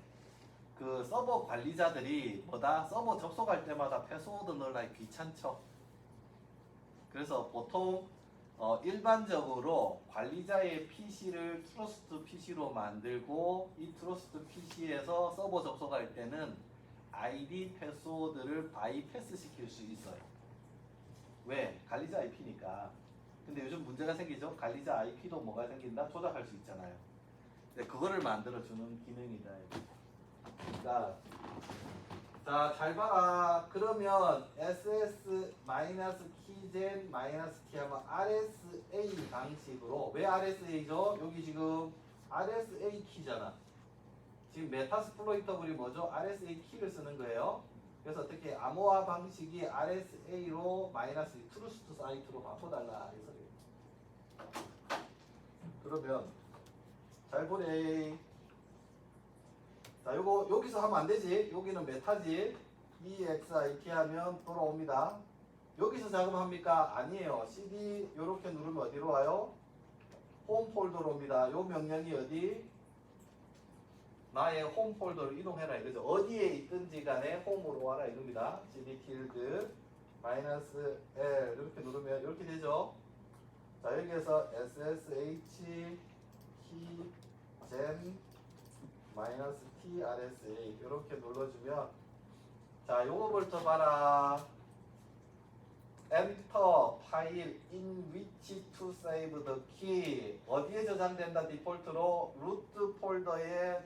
그 서버 관리자들이 뭐다? 서버 접속할 때마다 패스워드 넣으려니 귀찮죠. 그래서 보통 일반적으로 관리자의 PC를 트러스트 PC로 만들고 이 트러스트 PC에서 서버 접속할 때는 ID 패스워드를 바이패스 시킬 수 있어요. 왜? 관리자 IP니까. 근데 요즘 문제가 생기죠. 관리자 IP도 뭐가 생긴다? 조작할 수 있잖아요. 근데 그거를 만들어주는 기능이다. 그러니까 자, 잘 봐라. 그러면 SS-keygen-t 하면 RSA 방식으로. 왜 RSA죠? 여기 지금 RSA 키잖아. 지금 메타스플로이터블이 뭐죠? RSA 키를 쓰는 거예요. 그래서 어떻게 암호화 방식이 RSA로 마이너스 트루스트 사이트로 바꿔달라 이 소리예요. 그러면 잘 보래. 자, 요거 여기서 하면 안 되지. 여기는 메타지. EXIT 하면 돌아옵니다. 여기서 작업합니까? 아니에요. CD 요렇게 누르면 어디로 와요? 홈 폴더로 옵니다. 요 명령이 어디? 나의 홈 폴더로 이동해라 이거죠. 어디에 있든지 간에 홈으로 와라 이겁니다. CD 틸드 마이너스 L 이렇게 누르면 이렇게 되죠. 자, 여기에서 SSH key gen 마이너스 TRSA 이렇게 눌러주면 자, 요거부터 봐라. 엔터 파일 in which to save the key 어디에 저장된다? 디폴트로 루트 폴더의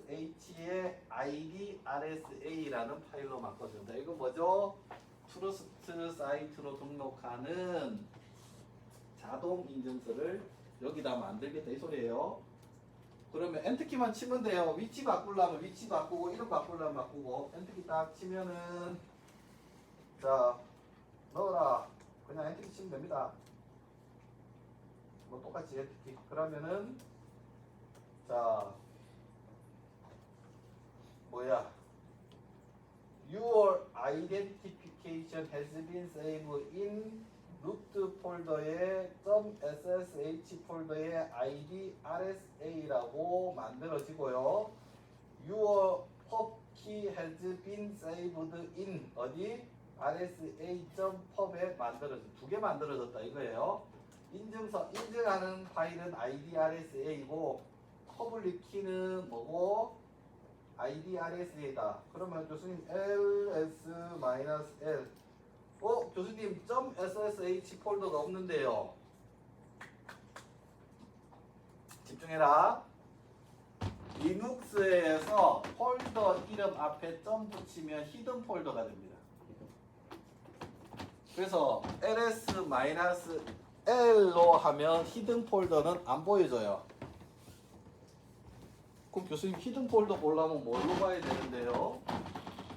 .ssh의 id rsa라는 파일로 바꿔준다. 이거 뭐죠? 트러스트 사이트로 등록하는 자동 인증서를 여기다 만들겠다 이 소리예요. 그러면 엔트키만 치면 돼요. 위치 바꾸려면 위치 바꾸고 이름 바꾸려면 바꾸고 엔트키 딱 치면은 자 넣어라. 그냥 엔트키 치면 됩니다. 뭐 똑같이 엔트키. 그러면은 자 뭐야 Your identification has been saved in root 폴더의 .ssh 폴더의 id rsa라고 만들어지고요. Your pub key has been saved in 어디? rsa.pub에 만들어져 두 개 만들어졌다 이거예요. 인증서 인증하는 파일은 id rsa이고 퍼블릭 키는 뭐고? id rsa다. 그러면 교수님 ls-l 교수님 .ssh 폴더가 없는데요. 집중해라. 리눅스에서 폴더 이름 앞에 점 붙이면 히든 폴더가 됩니다. 그래서 ls-l로 하면 히든 폴더는 안 보여줘요. 그럼 교수님 히든 폴더 보려면 뭘로 봐야 되는데요?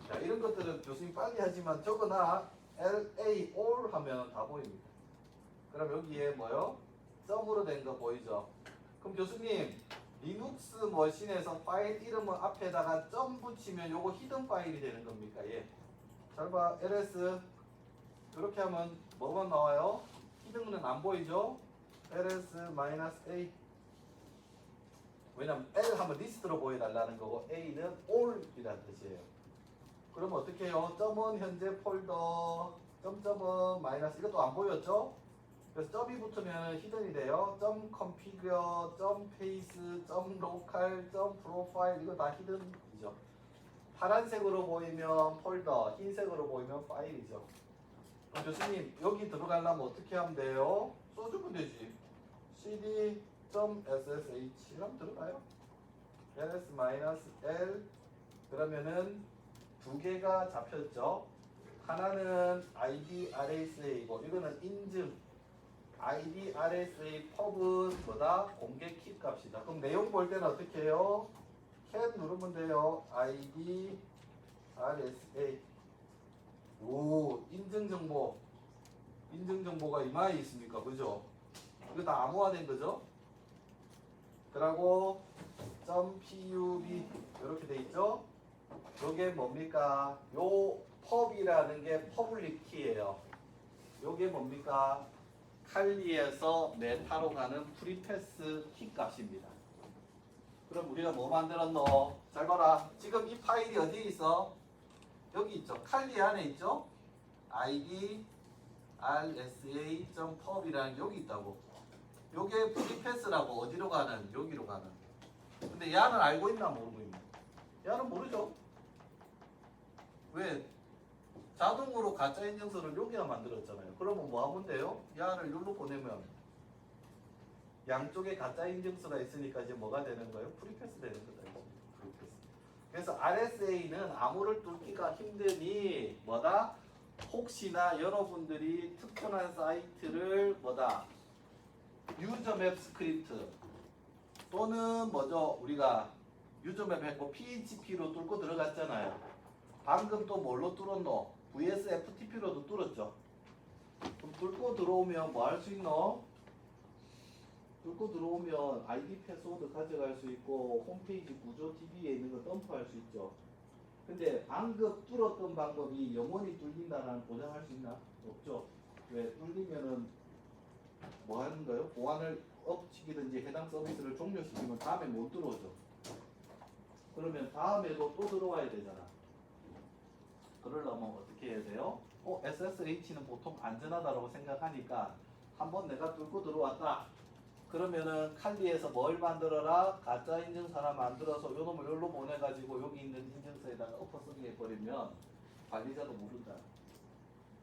자, 이런 것들은 교수님 빨리 하지만 적어놔. LA all 하면 다 보입니다. 그럼 여기에 뭐요? 점으로 된 거 보이죠? 그럼 교수님 리눅스 머신에서 파일 이름을 앞에다가 점 붙이면 요거 히든 파일이 되는 겁니까? 예. 잘 봐. ls 이렇게 하면 뭐만 나와요? 히든은 안 보이죠? ls-a 왜냐면 L 하면 리스트로 보여달라는 거고 A는 all이라는 뜻이에요. 그러면 어떻게 해요? 점은 현재 폴더, 점점은 마이너스, 이것도 안 보였죠? 그래서 점이 붙으면 히든이 돼요. 점 configure, 점 paste, 점 local, 점 profile, 이거 다 히든이죠. 파란색으로 보이면 폴더, 흰색으로 보이면 파일이죠. 그럼 교수님 여기 들어가려면 어떻게 하면 돼요? 써주면 되지. cd.ssh 하면 들어가요. ls-l 그러면은 두 개가 잡혔죠. 하나는 id RSA고 이거는 인증. id RSA 펍은 뭐다? 공개 키 값이다. 그럼 내용 볼 때는 어떻게 해요? can 누르면 돼요. id RSA. 오, 인증 정보가 이마에 있습니까? 그죠? 이거 다 암호화된 거죠? 그리고 .pub 이렇게 돼 있죠? 요게 뭡니까? 요 펍이라는 게 퍼블릭 키예요. 요게 뭡니까? 칼리에서 메타로 가는 프리패스 키 값입니다. 그럼 우리가 뭐 만들었노? 잘 봐라. 지금 이 파일이 어디에 있어? 여기 있죠. 칼리 안에 있죠? id rsa.pub이라는 게 여기 있다고. 요게 프리패스라고 어디로 가는? 여기로 가는. 근데 얘는 알고 있나 모르고 있나? 얘는 모르죠. 왜? 자동으로 가짜 인증서를 여기다 만들었잖아요. 그러면 뭐 하면 돼요? 얘를 여기로 보내면 양쪽에 가짜 인증서가 있으니까 이제 뭐가 되는 거예요? 프리패스 되는 거다. 프리패스. 그래서 RSA는 암호를 뚫기가 힘드니 뭐다? 혹시나 여러분들이 특정한 사이트를 뭐다? 유저맵 스크립트 또는 뭐죠? 우리가 유저맵 했고 PHP로 뚫고 들어갔잖아요. 방금 또 뭘로 뚫었노? VSFTP로도 뚫었죠. 그럼 뚫고 들어오면 뭐 할 수 있노? 뚫고 들어오면 ID 패스워드 가져갈 수 있고 홈페이지 구조 DB에 있는 거 덤프할 수 있죠. 근데 방금 뚫었던 방법이 영원히 뚫린다는 보장할 수 있나? 없죠. 왜? 뚫리면은 뭐 하는 거예요? 보안을 엎치기든지 해당 서비스를 종료시키면 다음에 못 들어오죠. 그러면 다음에도 또 들어와야 되잖아. 그러려면 어떻게 해야 돼요? SSH는 보통 안전하다고 생각하니까 한번 내가 뚫고 들어왔다. 그러면은 칼리에서 뭘 만들어라? 가짜 인증서 하나 만들어서 요 놈을 여기로 보내가지고 여기 있는 인증서에다가 엎어 쓰게 해버리면 관리자도 모른다.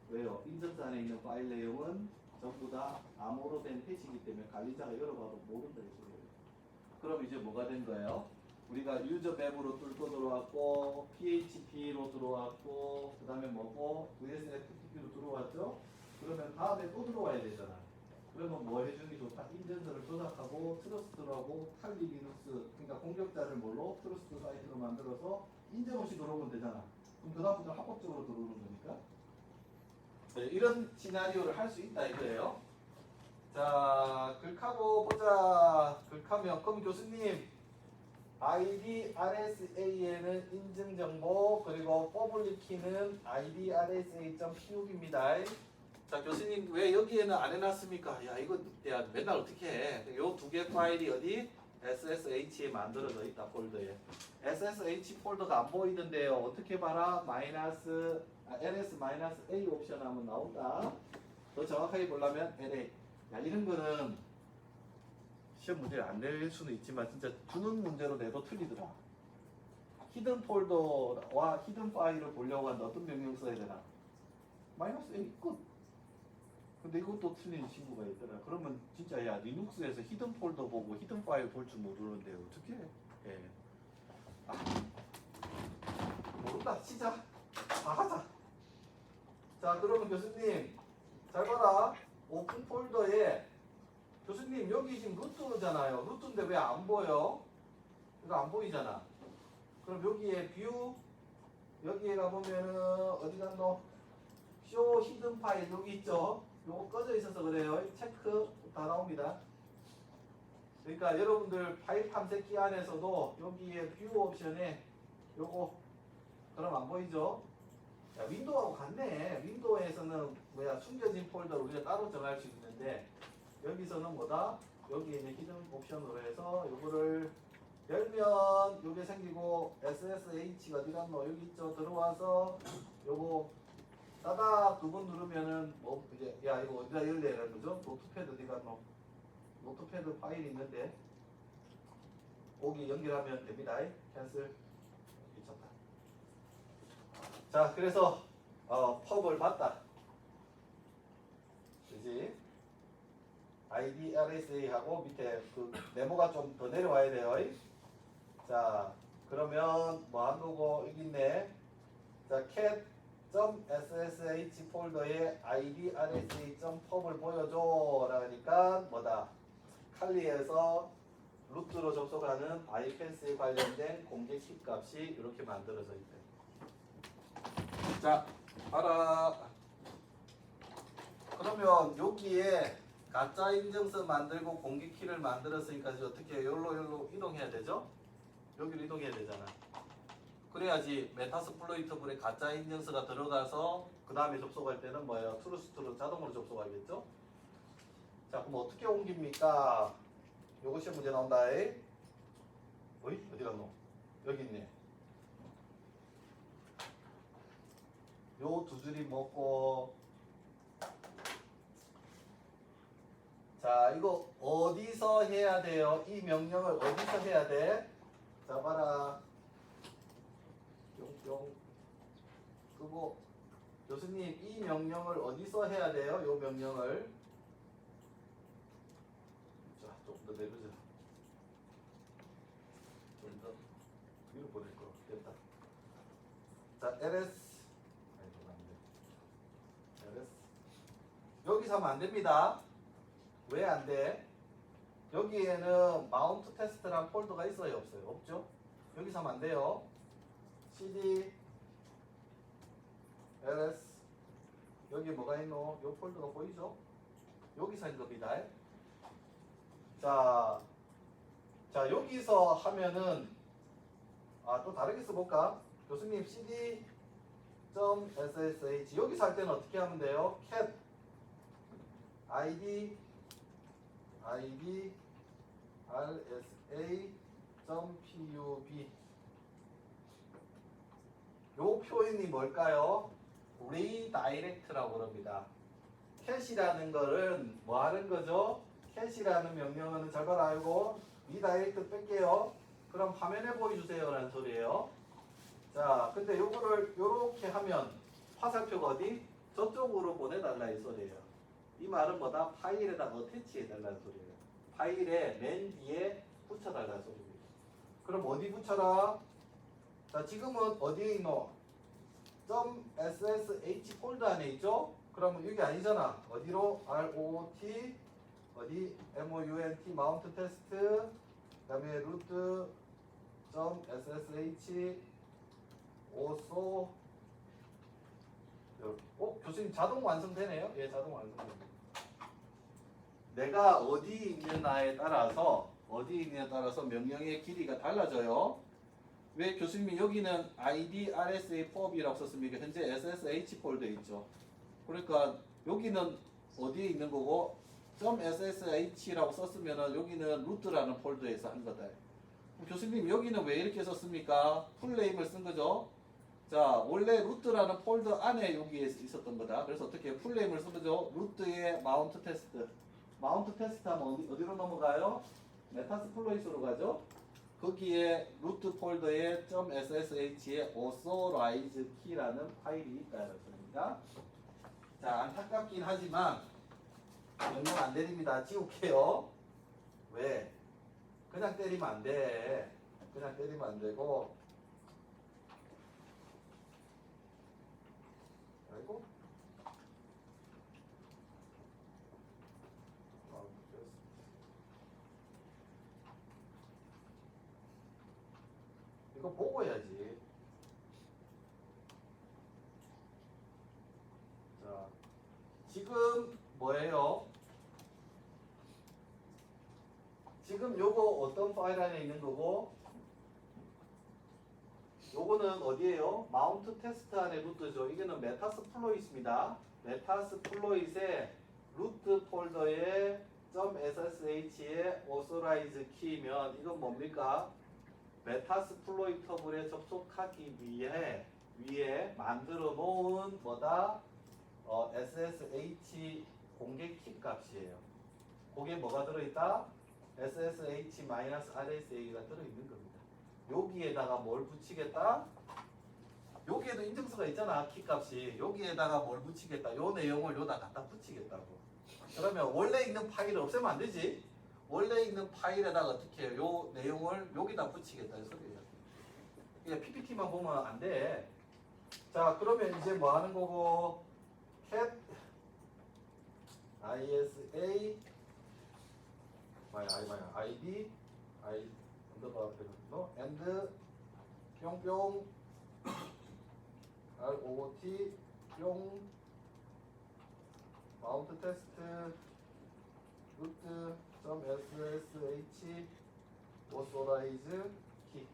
왜요? 인증서 안에 있는 파일 내용은 전부 다 암호로 된 해시이기 때문에 관리자가 열어봐도 모른다 이 소리예요. 그럼 이제 뭐가 된 거예요? 우리가 유저 맵으로 뚫고 들어왔고 PHP로 들어왔고 그 다음에 뭐고 VSFTP로 들어왔죠? 그러면 다음에 또 들어와야 되잖아. 그러면 뭐 해주는 게 좋다? 인증서를 조작하고 트러스트라고 칼리 리눅스 그러니까 공격자를 뭘로? 트러스트 사이트로 만들어서 인증 없이 들어오면 되잖아. 그럼 그 다음부터 합법적으로 들어오는 거니까 네, 이런 시나리오를 할 수 있다 이거예요. 자, 글카고 보자. 글카면 그럼 교수님 ID RSA에는 인증 정보 그리고 퍼블릭 키는 ID RSA.pub입니다. 자, 교수님 왜 여기에는 안 해놨습니까? 야, 이거 야 맨날 어떻게 해? 요 두 개 파일이 어디? SSH에 만들어져 있다 폴더에. SSH 폴더가 안 보이던데요. 어떻게 봐라? ls-a 옵션 하면 나온다. 더 정확하게 보려면 LA. 야, 이런 거는 시험 문제를 안 낼 수는 있지만 진짜 주는 문제로 내도 틀리더라. 히든 폴더와 히든 파일을 보려고 하는데 어떤 명령 써야 되나? -a 끝. 근데 이것도 틀린 친구가 있더라. 그러면 진짜 야 리눅스에서 히든 폴더 보고 히든 파일 볼 줄 모르는데 어떻게 해? 예. 아, 모른다. 시작. 다 하자. 자, 그러면 교수님 잘 봐라. 오픈 폴더에 교수님 여기 지금 루트잖아요. 루트인데 왜 안 보여? 이거 안 보이잖아. 그럼 여기에 뷰 여기에 가보면은 어디 갔노? 쇼 히든 파일 여기 있죠? 요거 꺼져 있어서 그래요. 체크 다 나옵니다. 그러니까 여러분들 파일 탐색기 안에서도 여기에 뷰 옵션에 요거 그럼 안 보이죠? 야, 윈도우하고 같네. 윈도우에서는 뭐야 숨겨진 폴더를 우리가 따로 정할 수 있는데 여기서는 뭐다? 여기에 있는 히든 옵션으로 해서 요거를 열면 요게 생기고 SSH가 어디 갔노? 여기 있죠. 들어와서 요거 따닥 두 번 누르면은 뭐 이제 야 이거 어디다 열래라는 거죠? 노트패드 어디 갔노? 노트패드 파일이 있는데 거기 연결하면 됩니다. 캔슬. 미쳤다. 자, 그래서 펍을 봤다. 그지? ID RSA하고 밑에 그 네모가 좀 더 내려와야 돼요. 자, 그러면 뭐 한 거고 여기 있네. 자, cat.ssh 폴더에 id rsa.pub을 보여줘 라니까 뭐다? 칼리에서 루트로 접속하는 iPass에 관련된 공개 키 값이 이렇게 만들어져 있대. 자, 봐라. 그러면 여기에 가짜 인증서 만들고 공개 키를 만들었으니까 이제 어떻게 해요? 여기로 이동해야 되죠? 여기로 이동해야 되잖아. 그래야지 메타스플로이터블에 가짜 인증서가 들어가서 그 다음에 접속할 때는 뭐예요? 트루스트로 자동으로 접속하겠죠? 자, 그럼 어떻게 옮깁니까? 요것이 문제 나온다. 어이? 어디 갔노? 여기 있네. 요 두 줄이 뭐고? 자, 이거 어디서 해야 돼요? 이 명령을 어디서 해야 돼? 자, 봐라. 뿅뿅. 그거 교수님 이 명령을 어디서 해야 돼요? 요 명령을. 자, 조금 더 내려줘. 좀 더 위로 보낼 거. 됐다. 자, LS. 여기서 하면 안 됩니다. 왜 안 돼? 여기에는 마운트 테스트란 폴더가 있어요, 없어요? 없죠? 여기서 하면 안 돼요. CD ls 여기 뭐가 있노? 요 폴더가 보이죠? 여기서 한 겁니다. 자, 여기서 하면은 또 다르게 써볼까? 교수님 cd.ssh 여기서 할 때는 어떻게 하면 돼요? cat id rsa.pub 요 표현이 뭘까요? redirect라고 그럽니다. cat이라는 거는 뭐 하는 거죠? cat이라는 명령어는 잘 봐라 알고 redirect 뺄게요. 그럼 화면에 보여주세요 라는 소리예요. 자, 근데 요거를 요렇게 하면 화살표가 어디? 저쪽으로 보내달라 이 소리예요. 이 말은 뭐다? 파일에다가 어태치 해달라는 소리예요. 파일에 맨 뒤에 붙여달라는 소리입니다. 그럼 어디 붙여라? 자, 지금은 어디에 있노? .ssh 폴더 안에 있죠? 그러면 여기 아니잖아. 어디로? ROT 어디? MOUNT 마운트 테스트 그 다음에 루트 .ssh 오소 교수님 자동 완성되네요? 예, 자동 완성됩니다. 내가 어디 있느냐에 따라서 명령의 길이가 달라져요. 왜 교수님이 여기는 ID RSA POB이라고 썼습니까? 현재 SSH 폴더에 있죠. 그러니까 여기는 어디에 있는 거고 .ssh라고 썼으면은 여기는 루트라는 폴더에서 한 거다. 교수님 여기는 왜 이렇게 썼습니까? 풀네임을 쓴 거죠. 자, 원래 루트라는 폴더 안에 여기에 있었던 거다. 그래서 어떻게 풀네임을 쓴 거죠? 루트의 마운트 테스트. 마운트 테스트 하면 어디로 넘어가요? 메타스플로이스로 가죠. 거기에 루트 폴더에 .ssh에 authorize key라는 파일이 있다는 겁니다. 자, 안타깝긴 하지만 명령 안 내립니다. 지울게요. 왜? 그냥 때리면 안 돼. 그냥 때리면 안 되고. 아이고. 이거 보고 해야지. 자, 지금 뭐예요? 지금 요거 어떤 파일 안에 있는 거고, 요거는 어디에요? 마운트 테스트 안에 루트죠. 이거는 메타스플로이트입니다. 메타스플로이트의 루트 폴더에 .ssh에 authorize key면 이건 뭡니까? 메타스플로이터블에 접속하기 위해 만들어 놓은 뭐다? SSH 공개 키 값이에요. 거기에 뭐가 들어있다? SSH-RSA가 들어있는 겁니다. 여기에다가 뭘 붙이겠다? 여기에도 인증서가 있잖아. 키 값이. 여기에다가 뭘 붙이겠다. 요 내용을 여기다 갖다 붙이겠다고. 그러면 원래 있는 파일을 없애면 안 되지? 원래 있는 파일에다가 어떻게 해요? 요 내용을 여기다 붙이겠다 이 소리예요. 그냥 PPT만 보면 안 돼. 자, 그러면 이제 뭐 하는 거고? cat ISA ID 언더바 and 뿅뿅 ROT 뿅 마운트 테스트 root .ssh authorize key.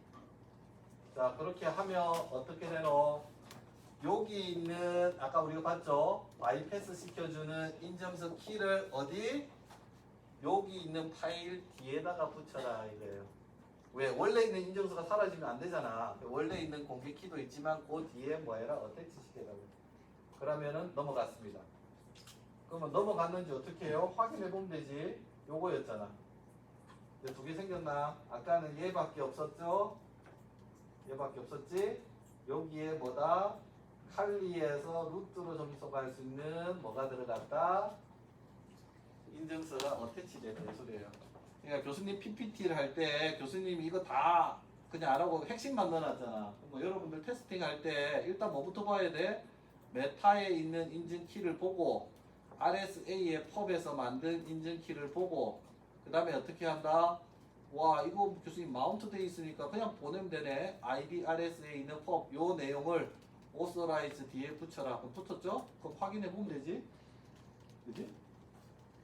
자, 그렇게 하면 어떻게 되노? 여기 있는 아까 우리가 봤죠? 바이패스 시켜주는 인증서 키를 어디? 여기 있는 파일 뒤에다가 붙여라 이거예요. 왜? 원래 있는 인증서가 사라지면 안 되잖아. 원래 있는 공개 키도 있지만 그 뒤에 뭐 해라? 어태치 시켜라고. 그러면은 넘어갔습니다. 그러면 넘어갔는지 어떻게 해요? 확인해 보면 되지. 요거였잖아. 이제 두 개 생겼나? 아까는 얘밖에 없었죠? 얘밖에 없었지? 여기에 뭐다? 칼리에서 루트로 접속할 수 있는 뭐가 들어갔다? 인증서가 어태치 되는 소리예요. 그러니까 교수님 PPT를 할 때 교수님이 이거 다 그냥 안 하고 핵심만 넣어놨잖아. 뭐 여러분들 테스팅 할 때 일단 뭐부터 봐야 돼? 메타에 있는 인증키를 보고 RSA의 펍에서 만든 인증키를 보고 그 다음에 어떻게 한다? 와 이거 교수님 마운트 돼 있으니까 그냥 보내면 되네. ID RSA에 있는 펍 요 내용을 authorize 뒤에 붙여라. 그럼 붙었죠? 그럼 확인해 보면 되지. 그지?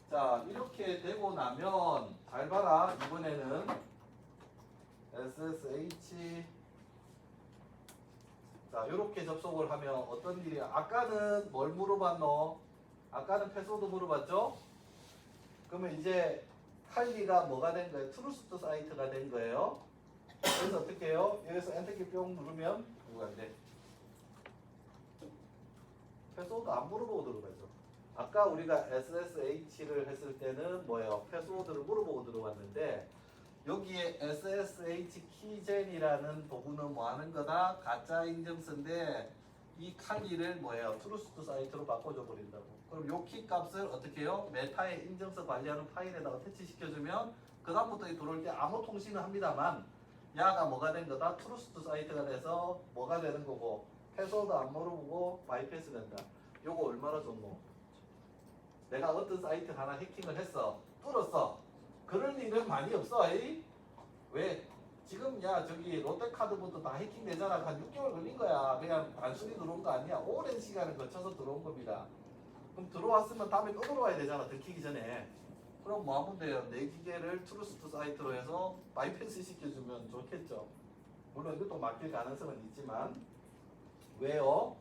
자 이렇게 되고 나면 잘 봐라. 이번에는 SSH 자 이렇게 접속을 하면 어떤 일이야? 아까는 뭘 물어봤노? 아까는 패스워드 물어봤죠? 그러면 이제 칼리가 뭐가 된 거예요? 트루스트 사이트가 된 거예요. 그래서 어떻게 해요? 여기서 엔터키 뿅 누르면 뭐가 안 돼? 패스워드 안 물어보고 들어가죠. 아까 우리가 SSH를 했을 때는 뭐예요? 패스워드를 물어보고 들어왔는데 여기에 SSH 키젠이라는 도구는 뭐 하는 거다? 가짜 인증서인데 이 칼리를 뭐예요? 트루스트 사이트로 바꿔줘 버린다고. 그럼 요 키 값을 어떻게 해요? 메타의 인증서 관리하는 파일에다가 터치 시켜주면 그 다음부터 들어올 때 암호 통신을 합니다만 야가 뭐가 된 거다? 트루스트 사이트가 돼서 뭐가 되는 거고 패스워드 안 물어보고 바이패스 된다. 요거 얼마나 좋노? 내가 어떤 사이트 하나 해킹을 했어. 뚫었어. 그럴 일은 많이 없어. 에이? 왜? 지금 야 저기 롯데카드부터 다 해킹되잖아. 한 6개월 걸린 거야. 그냥 단순히 들어온 거 아니야. 오랜 시간을 거쳐서 들어온 겁니다. 그럼 들어왔으면 다음에 또 들어와야 되잖아. 들키기 전에. 그럼 뭐 하면 돼요? 내 기계를 트루스트 사이트로 해서 바이패스 시켜주면 좋겠죠. 물론 이것도 막힐 가능성은 있지만 왜요?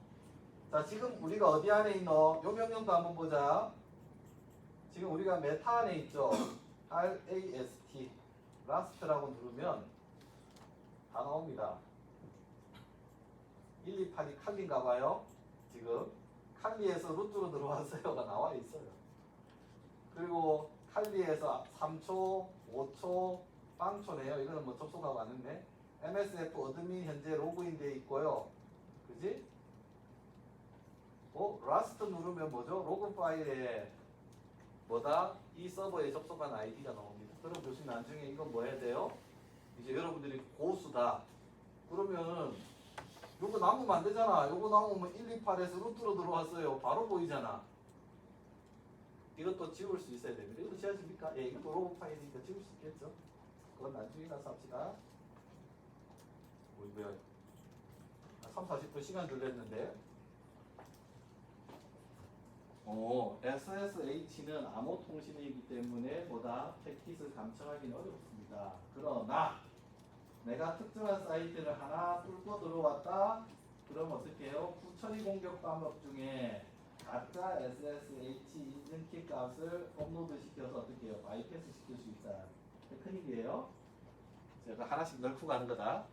자 지금 우리가 어디 안에 있노? 요 명령도 한번 보자. 지금 우리가 메타 안에 있죠. RAST 라스트라고 누르면 다 나옵니다. 128이 칼리인가 봐요. 지금 칼리에서 루트로 들어왔어요가 나와 있어요. 그리고 칼리에서 3초, 5초, 빵초네요. 이거는 뭐 접속하고 안 했네. MSF 어드민 현재 로그인 돼 있고요. 그지? 라스트 누르면 뭐죠? 로그 파일에 뭐다? 이 서버에 접속한 아이디가 나옵니다. 그럼 교수님 나중에 이거 뭐 해야 돼요? 이제 여러분들이 고수다. 그러면은 요거 남으면 안 되잖아. 요거 남으면 128에서 루트로 들어왔어요. 바로 보이잖아. 이것도 지울 수 있어야 됩니다. 이것도 지워집니까? 예, 이것도 로그 파일이니까 지울 수 있겠죠. 그건 나중에 가서 합시다. 뭐야? 3, 40분 시간 줄랬는데. SSH는 암호 통신이기 때문에 보다 패킷을 감청하기는 어렵습니다. 그러나 내가 특정한 사이트를 하나 뚫고 들어왔다. 그럼 어떻게 해요? 후처리 공격 방법 중에 가짜 SSH 인증키 값을 업로드 시켜서 어떻게 해요? 바이패스 시킬 수 있다. 큰일이에요. 제가 하나씩 넣고 가는 거다.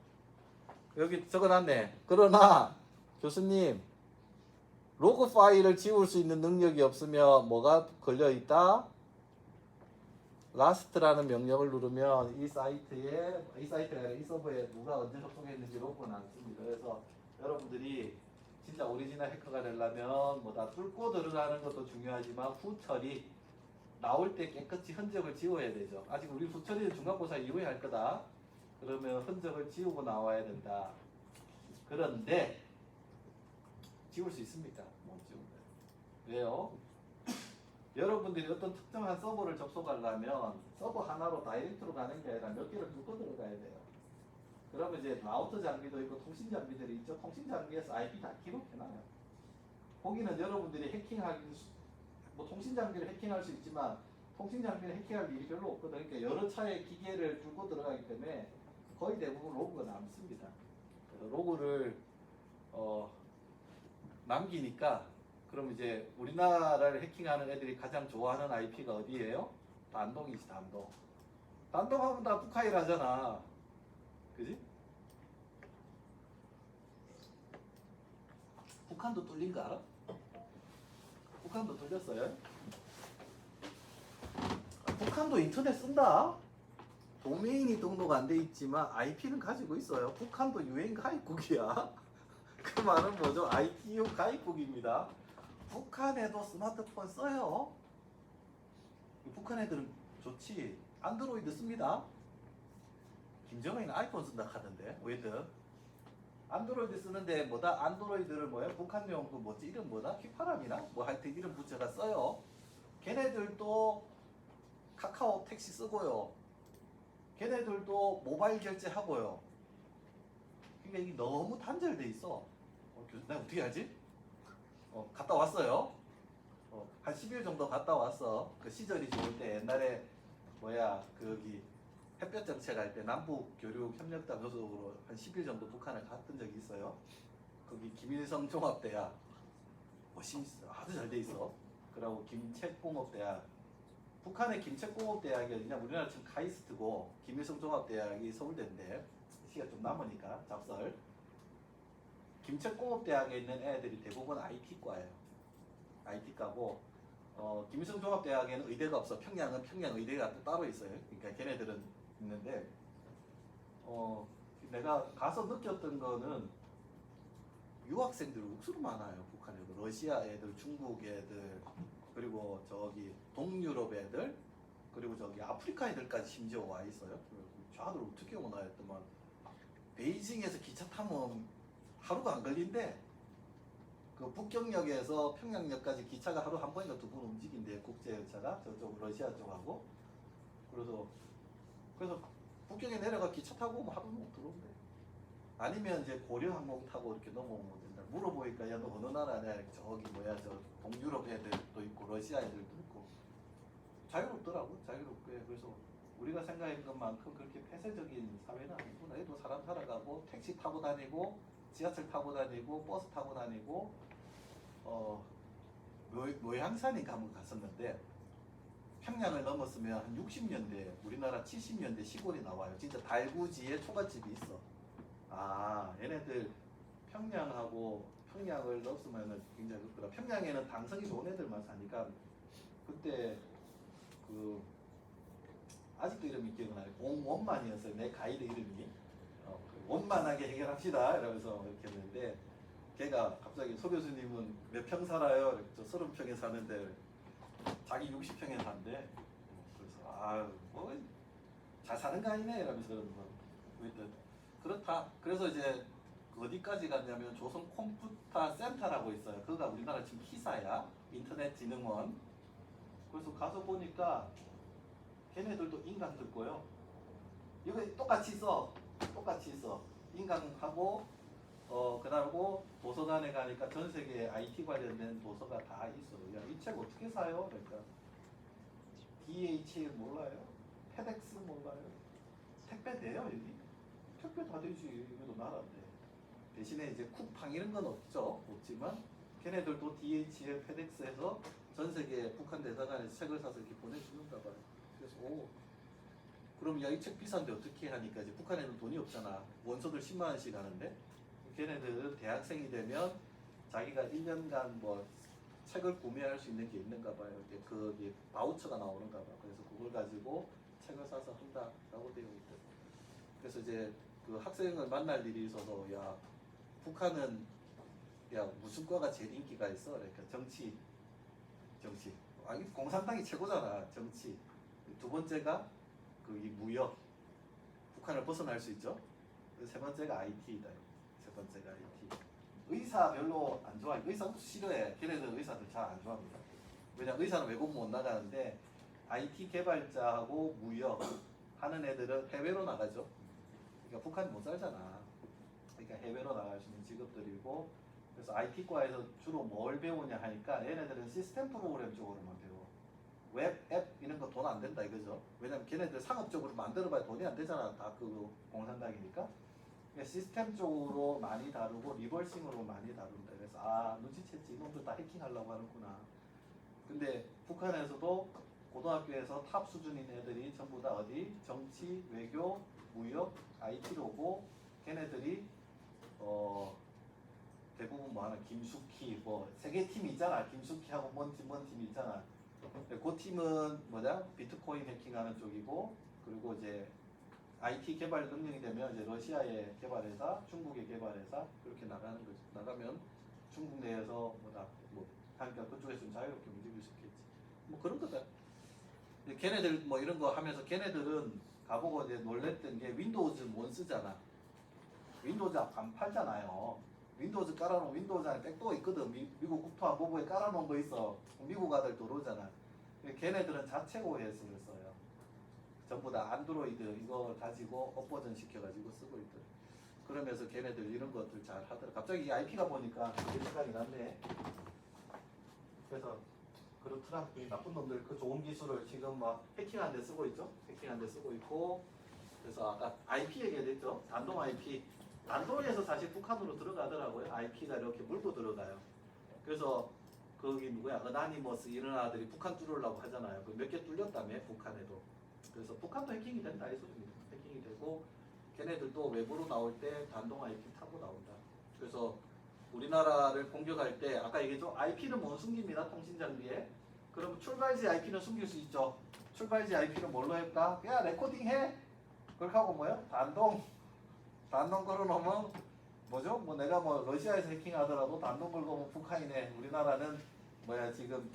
여기 적어놨네. 그러나 교수님 로그 파일을 지울 수 있는 능력이 없으면 뭐가 걸려 있다? last라는 명령을 누르면 이 사이트가 아니라 이 서버에 누가 언제 접속했는지 로그는 안 씁니다. 그래서 여러분들이 진짜 오리지널 해커가 되려면 뭐다 뚫고 들어가는 것도 중요하지만 후처리 나올 때 깨끗이 흔적을 지워야 되죠. 아직 우리 후처리는 중간고사 이후에 할 거다. 그러면 흔적을 지우고 나와야 된다. 그런데 지울 수 있습니까? 못 지웁니다. 왜요? 여러분들이 어떤 특정한 서버를 접속하려면 서버 하나로 다이렉트로 가는 게 아니라 몇 개를 뚫고 들어가야 돼요. 그러면 이제 라우터 장비도 있고 통신 장비들이 있죠. 통신 장비에서 IP 다 기록해놔요. 거기는 여러분들이 뭐 통신 장비를 해킹할 수 있지만 통신 장비를 해킹할 일이 별로 없거든요. 그러니까 여러 차례 기계를 뚫고 들어가기 때문에 거의 대부분 로그가 남습니다. 로그를 남기니까 그럼 이제 우리나라를 해킹하는 애들이 가장 좋아하는 IP가 어디예요? 단동이지, 단동. 단동하면 다 북한이 하잖아. 그지? 북한도 뚫린 거 알아? 북한도 뚫렸어요? 북한도 인터넷 쓴다? 도메인이 등록 안 돼 있지만 IP는 가지고 있어요. 북한도 유엔 가입국이야. 그 말은 뭐죠? ITU 가입국입니다. 북한에도 스마트폰 써요. 북한 애들은 좋지. 안드로이드 씁니다. 김정은이는 아이폰 쓴다 하던데. 왜든 안드로이드 쓰는데 뭐다? 안드로이드를 뭐야? 북한용 그 뭐지? 이름 뭐다? 휘파람이나? 뭐 하여튼 이름 부처가 써요. 걔네들도 카카오 택시 쓰고요. 걔네들도 모바일 결제하고요. 그러니까 이게 너무 단절돼 있어. 내가 어떻게 알지? 갔다 왔어요. 한 10일 정도 갔다 왔어. 그 시절이 좋을 때 옛날에 뭐야 거기 햇볕 정책할 때 남북 교류 협력단 소속으로 한 10일 정도 북한을 갔던 적이 있어요. 거기 김일성 종합대학 멋있어. 아주 잘 돼 있어. 그리고 김책공업대학. 북한의 김책공업대학이 어디냐? 우리나라 지금 카이스트고 김일성 종합대학이 서울대인데 시간 좀 남으니까 잡설. 김책공업대학에 있는 애들이 대부분 IT과예요. IT과고 김일성 종합대학에는 의대가 없어. 평양은 평양 의대가 또 따로 있어요. 그러니까 걔네들은 있는데 내가 가서 느꼈던 거는 유학생들 억수로 많아요. 북한에 러시아 애들, 중국 애들, 그리고 저기 동유럽 애들, 그리고 저기 아프리카 애들까지 심지어 와 있어요. 좌들 어떻게 오나 했더만 베이징에서 기차 타면 하루가 안 걸린대. 그 북경역에서 평양역까지 기차가 하루 한 번인가 두 번 움직인대요. 국제열차가 저쪽 러시아 쪽하고. 그래서 북경에 내려가 기차 타고 오면 하루 못 들어온대. 아니면 이제 고려 항공 타고 이렇게 넘어오면 된다. 물어보니까 야 너 어느 나라냐? 저기 뭐야 저 동유럽 애들도 있고 러시아 애들도 있고 자유롭더라고. 자유롭게. 그래서 우리가 생각한 것만큼 그렇게 폐쇄적인 사회는 아니구나. 얘도 사람 살아가고 택시 타고 다니고 지하철 타고 다니고 버스 타고 다니고 노양산인가 한번 갔었는데 평양을 넘었으면 한 60년대 우리나라 70년대 시골이 나와요. 진짜 달구지에 초가집이 있어. 아 얘네들 평양을 넣었으면 굉장히 좋더라. 평양에는 당성이 좋은 애들만 사니까 그때 그 아직도 이름이 기억나요. 원만이었어요. 내 가이드 이름이. 원만하게 해결합시다 이러면서 이렇게 했는데 걔가 갑자기 소 교수님은 몇 평 살아요? 저 30평에 사는데 자기 60평에 산대. 그래서 뭐 잘 사는 거 아니네 이러면서 그렇다. 그래서 이제 어디까지 갔냐면 조선 컴퓨터 센터라고 있어요. 그거가 우리나라 지금 희사야. 인터넷진흥원. 그래서 가서 보니까 걔네들도 인강 듣고요. 이거 똑같이 있어. 인강하고 그다음고 도서관에 가니까 전 세계 IT 관련된 도서가 다 있어요. 야, 이 책 어떻게 사요? 그러니까 DHL 몰라요? 페덱스 몰라요? 택배 돼요 여기? 택배 다 되지. 이것도 나라인데. 대신에 이제 쿠팡 이런 건 없지만 걔네들도 DHL, 페덱스에서 전 세계 북한 대사관에 책을 사서 이렇게 보내주는가 봐요. 그래서 그럼 야 이 책 비싼데 어떻게 하니까 이제 북한에는 돈이 없잖아. 원서들 10만 원씩 하는데 걔네들은 대학생이 되면 자기가 1년간 뭐 책을 구매할 수 있는 게 있는가 봐요. 이게 그 바우처가 나오는가 봐. 그래서 그걸 가지고 책을 사서 한다라고 되어 있대. 그래서 이제 그 학생을 만날 일이 있어서 야 북한은 야 무슨 과가 제일 인기가 있어? 그러니까 정치. 아 이 공산당이 최고잖아. 정치. 두 번째가 그 이 무역. 북한을 벗어날 수 있죠. 세 번째가 IT다. 세 번째가 IT. 의사 별로 안 좋아해. 의사도 싫어해. 걔네들 의사들 잘 안 좋아합니다. 왜냐 의사는 외국 못 나가는데 IT 개발자하고 무역 하는 애들은 해외로 나가죠. 그러니까 북한이 못 살잖아. 그러니까 해외로 나갈 수 있는 직업들이고 그래서 IT과에서 주로 뭘 배우냐 하니까 얘네들은 시스템 프로그램 쪽으로만 배워. 웹, 앱 이런 거 돈 안 된다 이거죠. 왜냐면 걔네들 상업적으로 만들어봐야 돈이 안 되잖아. 다 그 공산당이니까. 그러니까 시스템 쪽으로 많이 다루고 리버싱으로 많이 다룬다. 그래서 아 눈치챘지 이놈들 다 해킹하려고 하는구나. 근데 북한에서도 고등학교에서 탑 수준인 애들이 전부 다 어디 정치, 외교, 무역, IT로 오고 걔네들이 대부분 뭐 하나 김숙희 뭐 세 개 팀이 있잖아. 김숙희하고 뭔 팀이 있잖아. 그 팀은 뭐냐 비트코인 해킹하는 쪽이고 그리고 이제 IT 개발 능력이 되면 이제 러시아의 개발회사, 중국의 개발회사 그렇게 나가는 거죠. 나가면 중국 내에서 뭐 하니까 그쪽에서 좀 자유롭게 움직일 수 있겠지. 뭐 그런 거다. 걔네들 뭐 이런 거 하면서 걔네들은 가보고 이제 놀랬던 게 윈도우즈 못 쓰잖아. 윈도우즈 안 팔잖아요. 윈도우즈 깔아놓은 윈도우즈 안에 백도어 있거든. 미국 국토안보부에 깔아놓은 거 있어. 미국 아들 들어오잖아. 걔네들은 자체 OS를 써요. 전부 다 안드로이드 이거 가지고 업버전 시켜가지고 쓰고 있더라. 그러면서 걔네들 이런 것들 잘 하더라. 갑자기 IP가 보니까 그게 생각이 났네. 그래서 그렇더라. 이 나쁜 놈들 그 좋은 기술을 지금 막 해킹한 데 쓰고 있죠. 해킹한 데 쓰고 있고 그래서 아까 IP 얘기했죠. 단동 IP. 단동에서 사실 북한으로 들어가더라고요. IP가 이렇게 물고 들어가요. 그래서 거기 누구야? 어나니머스 이런 아들이 북한 뚫으려고 하잖아요. 그 몇 개 뚫렸다며 북한에도. 그래서 북한도 해킹이 된다 이 소리입니다. 해킹이 되고 걔네들도 외부로 나올 때 단동 IP 타고 나온다. 그래서 우리나라를 공격할 때 아까 얘기했죠. IP는 못 숨깁니다. 통신장비에. 그럼 출발지 IP는 숨길 수 있죠. 출발지 IP는 뭘로 할까? 야 레코딩해. 그렇게 하고 뭐요? 단동 걸어놓으면 뭐죠? 뭐 내가 뭐 러시아에서 해킹하더라도 단동 걸고 북한이네. 우리나라는 뭐야 지금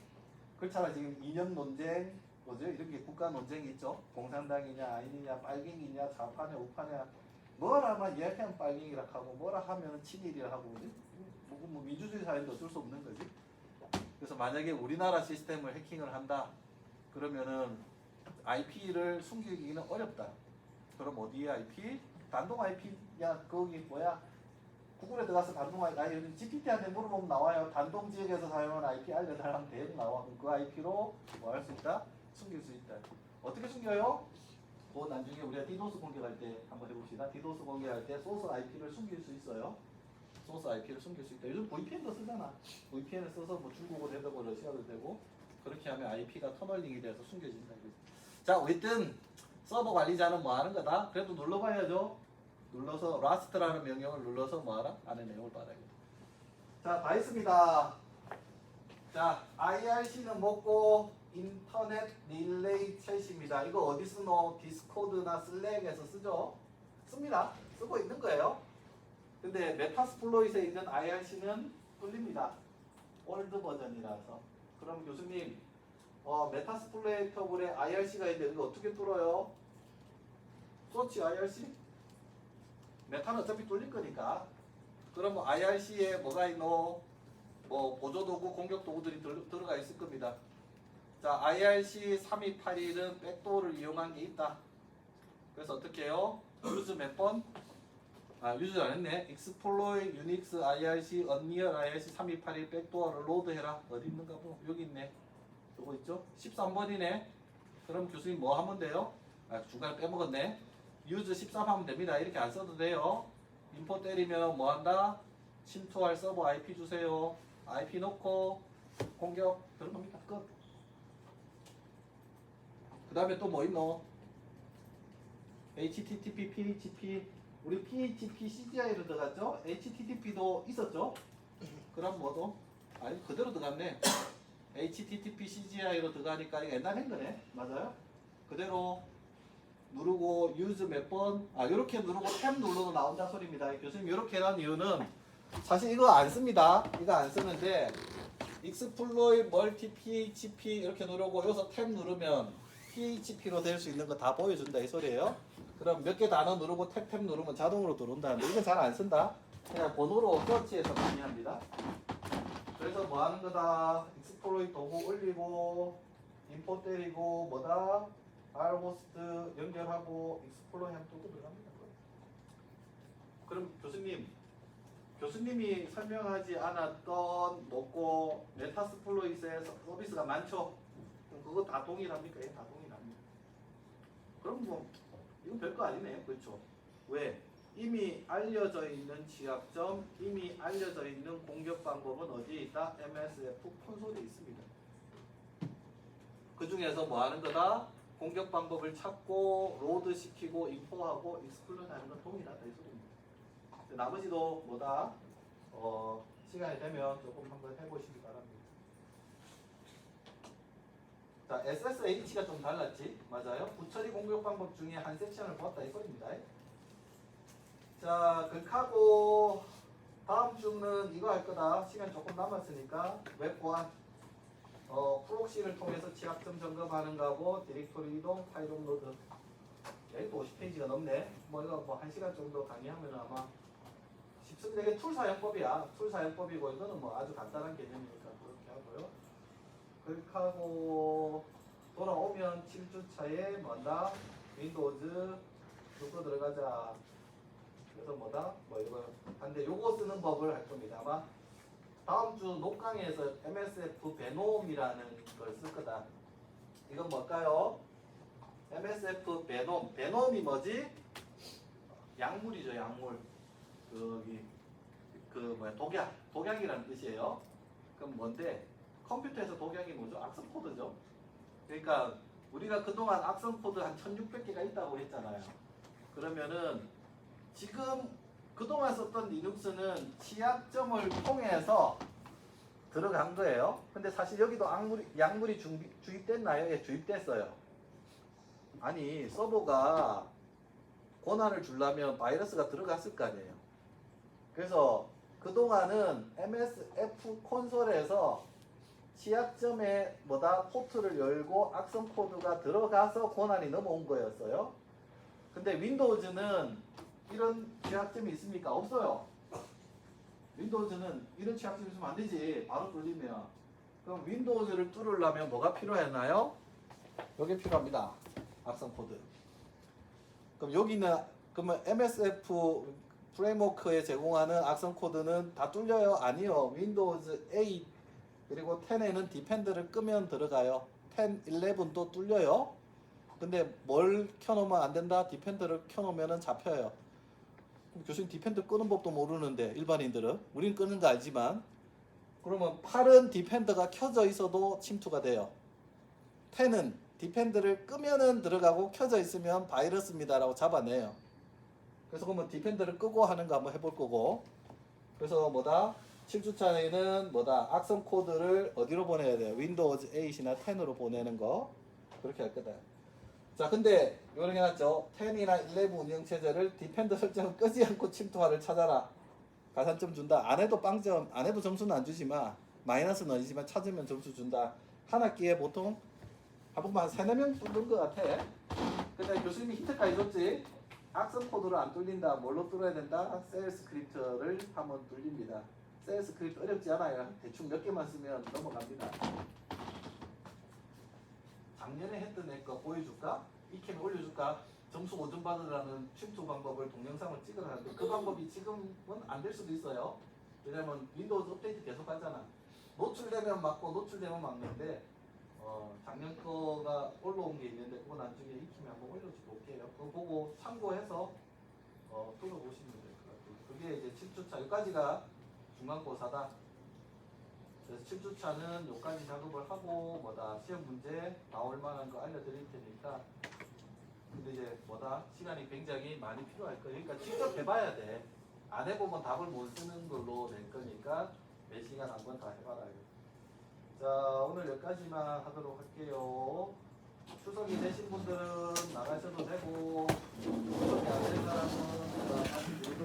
그렇잖아. 지금 이념 논쟁 뭐죠? 이렇게 국가 논쟁이 있죠. 공산당이냐 아니냐 빨갱이냐 좌파냐 우파냐 뭐라만 이야기하면 빨갱이라 하고 뭐라 하면 친일이라 하고 뭐 민주주의 사회인데 어쩔 수 없는 거지. 그래서 만약에 우리나라 시스템을 해킹을 한다 그러면은 IP를 숨기기는 어렵다. 그럼 어디에 IP? 단동 IP야 거기 뭐야? 구글에 들어가서 단동 IP 아니 GPT한테 물어보면 나와요. 단동 지역에서 사용하는 IP 알려달라면 대응 나와. 그 IP로 뭐 할 수 있다? 숨길 수 있다. 어떻게 숨겨요? 그거 나중에 우리가 디도스 공격할 때 한번 해봅시다. 디도스 공격할 때 소스 IP를 숨길 수 있어요. 소스 IP를 숨길 수 있다. 요즘 VPN도 쓰잖아. VPN을 써서 뭐 중국어도 되고 러시아도 되고 그렇게 하면 IP가 터널링이 돼서 숨겨진다. 자, 어쨌든 서버 관리자는 뭐 하는 거다? 그래도 눌러봐야죠. 눌러서 라스트라는 명령을 눌러서 뭐하라? 안에 내용을 받아야겠다. 자, 다 했습니다. 자, IRC는 뭐고 인터넷 릴레이 챗입니다. 이거 어디 쓰노? 디스코드나 슬랙에서 쓰죠? 씁니다. 쓰고 있는 거예요. 근데 메타스플로잇에 있는 IRC는 뚫립니다. 올드 버전이라서. 그럼 교수님, 메타스플로이터블에 IRC가 있는데 이거 어떻게 뚫어요? 서치 IRC? 메타는 어차피 뚫릴 거니까. 그럼 IRC에 뭐가 있노? 뭐 보조도구, 공격도구들이 들어가 있을 겁니다. 자, IRC 3281은 백도어를 이용한 게 있다. 그래서 어떻게 해요? 유즈 몇 번? 유즈 안 했네. exploit unix IRC unreal IRC 3281 백도어를 로드해라. 어디 있는가 보. 여기 있네. 요거 있죠? 13번이네. 그럼 교수님 뭐 하면 돼요? 중간에 빼먹었네. use 13 하면 됩니다. 이렇게 안 써도 돼요. 인포 때리면 뭐 한다? 침투할 서버 IP 주세요. IP 놓고 공격 들어갑니다. 끝. 그 다음에 또 뭐 있노? HTTP, PHP, 우리 PHP CGI로 들어갔죠? HTTP도 있었죠? 그럼 뭐도? 아니 그대로 들어갔네. HTTP CGI로 들어가니까 이거 옛날 한 거네. 맞아요? 그대로 누르고 use 몇 번, 이렇게 누르고 탭 눌러도 나온다 소리입니다. 교수님 이렇게 한 이유는 사실 이거 안 씁니다. 이거 안 쓰는데 exploit multi PHP 이렇게 누르고 여기서 탭 누르면 PHP로 될 수 있는 거 다 보여준다 이 소리예요. 그럼 몇 개 단어 누르고 탭 누르면 자동으로 들어온다는데 이건 잘 안 쓴다. 그냥 번호로 서치해서 많이 합니다. 그래서 뭐 하는 거다? exploit 도구 올리고 인포 때리고 뭐다? rhost 연결하고 exploit 하면 또 들어갑니다. 그럼 교수님이 설명하지 않았던 뭐고 메타스플로이트의 서비스가 많죠? 그럼 그거 다 동일합니까? 예, 다 동일합니다. 그럼 뭐 이건 별거 아니네요. 그렇죠? 왜? 이미 알려져 있는 취약점, 이미 알려져 있는 공격 방법은 어디에 있다? MSF 콘솔에 있습니다. 그 중에서 뭐 하는 거다? 공격 방법을 찾고 로드 시키고 인포하고 익스플로이트 하는 건 동일하다 이 소리입니다. 나머지도 뭐다? 시간이 되면 조금 한번 해보시기 바랍니다. 자, SSH가 좀 달랐지? 맞아요? 부처리 공격 방법 중에 한 섹션을 보았다 이 소리입니다. 자, 극하고 다음 주는 이거 할 거다. 시간 조금 남았으니까 웹 보안 프록시를 통해서 취약점 점검하는 거하고 디렉토리 이동, 파일 업로드. 여기도 50페이지가 넘네. 뭐 이거 뭐 1시간 정도 강의하면 아마 쉽습니다. 이게 툴 사용법이야. 툴 사용법이고 이거는 뭐 아주 간단한 개념이니까 그렇게 하고요. 클릭하고 돌아오면 7주차에 뭐다? 윈도우즈 누구 들어가자. 그래서 뭐다? 뭐 이거 한데 요거 쓰는 법을 할 겁니다. 아마 다음 주 녹강에서 MSF 베놈이라는 걸 쓸 거다. 이건 뭘까요? MSF 베놈. 베놈이 뭐지? 약물이죠, 약물. 독약이라는 뜻이에요. 그럼 뭔데? 컴퓨터에서 독약이 뭐죠? 악성 코드죠. 그러니까 우리가 그동안 악성 코드 한 1600개가 있다고 했잖아요. 그러면은 지금 그동안 썼던 리눅스는 취약점을 통해서 들어간 거예요. 근데 사실 여기도 약물이 주입됐나요? 예, 주입됐어요. 아니, 서버가 권한을 주려면 바이러스가 들어갔을 거 아니에요. 그래서 그동안은 MSF 콘솔에서 취약점에 포트를 열고 악성 코드가 들어가서 권한이 넘어온 거였어요. 근데 윈도우즈는 이런 취약점이 있습니까? 없어요. 윈도우즈는 이런 취약점이 있으면 안 되지. 바로 뚫리면. 그럼 윈도우즈를 뚫으려면 뭐가 필요했나요? 여기 필요합니다. 악성 코드. 그럼 여기는 그러면 MSF 프레임워크에 제공하는 악성 코드는 다 뚫려요? 아니요. 윈도우즈 8 그리고 10에는 디펜드를 끄면 들어가요. 10, 11도 뚫려요. 근데 뭘 켜놓으면 안 된다? 디펜드를 켜놓으면 잡혀요. 그럼 교수님 디펜드 끄는 법도 모르는데 일반인들은 우리는 끄는 거 알지만 그러면 8은 디펜드가 켜져 있어도 침투가 돼요. 10은 디펜드를 끄면은 들어가고 켜져 있으면 바이러스입니다라고 잡아내요. 그래서 그러면 디펜드를 끄고 하는 거 한번 해볼 거고. 그래서 7주차에는 악성 코드를 어디로 보내야 돼요? 윈도우즈 8이나 10으로 보내는 거. 그렇게 할 거다. 자, 근데 요렇게 해놨죠. 10이나 11 운영체제를 디펜드 설정을 끄지 않고 침투화를 찾아라. 가산점 준다. 안 해도 빵점, 안 해도 점수는 안 주지만 마이너스는 아니지만 찾으면 점수 준다. 한 학기에 보통 한 번만 3-4명 뚫는 것 같아. 근데 교수님이 힌트까지 줬지. 악성 코드를 안 뚫린다. 뭘로 뚫어야 된다? 셀 스크립트를 하면 뚫립니다. 셀 스크립트 어렵지 않아요. 대충 몇 개만 쓰면 넘어갑니다. 작년에 했던 애 거 보여줄까? 이캠 올려줄까? 점수 5점 받으라는 침투 방법을 동영상을 찍으라는데 그 방법이 지금은 안 될 수도 있어요. 왜냐면 윈도우즈 업데이트 계속 하잖아. 노출되면 막고 노출되면 막는데 작년 거가 올라온 게 있는데 그거 나중에 익히면 한번 올려줄게요. 그거 보고 참고해서 뚫어보시면 될 것 같아요. 그게 이제 7주차 여기까지가 중간고사다. 그래서 7주차는 여기까지 작업을 하고 시험 문제 나올 만한 거 알려드릴 테니까 근데 이제 뭐다? 시간이 굉장히 많이 필요할 거예요. 그러니까 직접 해봐야 돼. 안 해보면 답을 못 쓰는 걸로 낼 거니까 몇 시간 한번 다 해봐라. 자, 오늘 여기까지만 하도록 할게요. 추석이 되신 분들은 나가셔도 되고